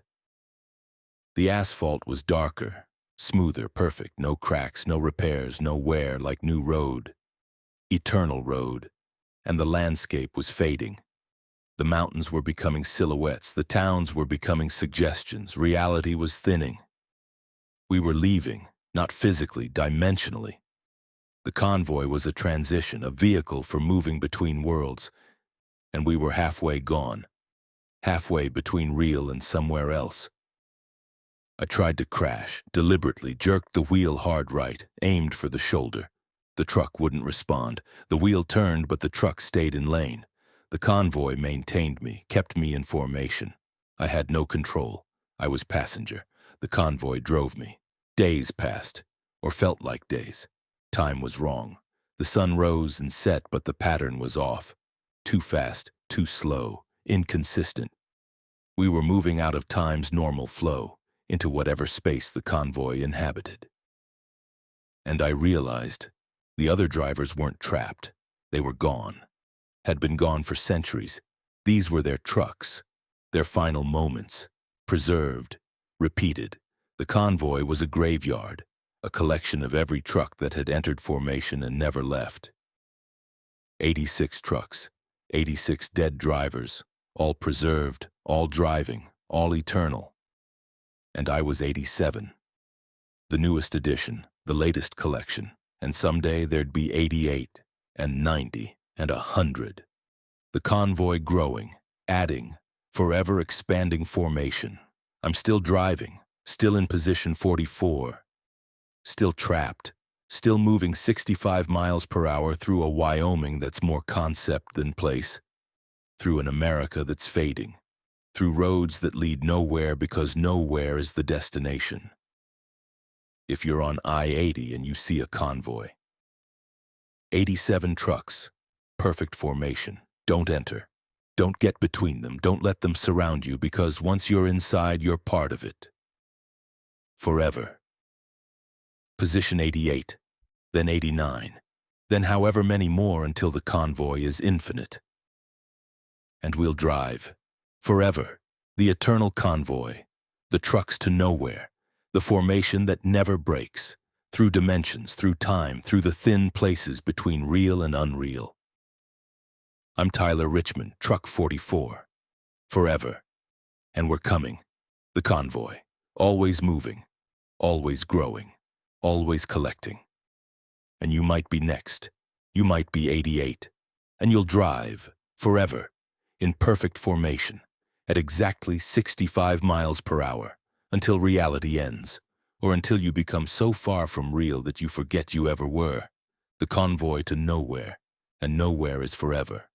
The asphalt was darker, smoother, perfect, no cracks, no repairs, no wear, like new road, eternal road. And the landscape was fading. The mountains were becoming silhouettes, the towns were becoming suggestions, reality was thinning. We were leaving, not physically, dimensionally. The convoy was a transition, a vehicle for moving between worlds. and we were halfway gone, halfway between real and somewhere else. I tried to crash, deliberately jerked the wheel hard right, aimed for the shoulder. The truck wouldn't respond. The wheel turned, but the truck stayed in lane. The convoy maintained me, kept me in formation. I had no control. I was passenger. The convoy drove me. Days passed, or felt like days. Time was wrong. The sun rose and set, but the pattern was off. Too fast, too slow, inconsistent. We were moving out of time's normal flow, into whatever space the convoy inhabited. And I realized the other drivers weren't trapped. They were gone. Had been gone for centuries. These were their trucks, their final moments, preserved, repeated. The convoy was a graveyard, a collection of every truck that had entered formation and never left. 86 trucks, 86 dead drivers, all preserved, all driving, all eternal. And I was 87. The newest edition, the latest collection, and someday there'd be 88, and 90, and 100. The convoy growing, adding, forever expanding formation. I'm still driving, still in position 44, still trapped, still moving 65 miles per hour through a Wyoming that's more concept than place, through an America that's fading, through roads that lead nowhere because nowhere is the destination. If you're on I-80 and you see a convoy, 87 trucks, perfect formation, don't enter. Don't get between them, don't let them surround you, because once you're inside, you're part of it. Forever. Position 88, then 89, then however many more until the convoy is infinite. And we'll drive. Forever, the eternal convoy, the trucks to nowhere, the formation that never breaks, through dimensions, through time, through the thin places between real and unreal. I'm Tyler Richmond, Truck 44. Forever. And we're coming. The convoy, always moving, always growing, always collecting. And you might be next. You might be 88. And you'll drive, forever, in perfect formation, at exactly 65 miles per hour, until reality ends, or until you become so far from real that you forget you ever were. The convoy to nowhere, and nowhere is forever.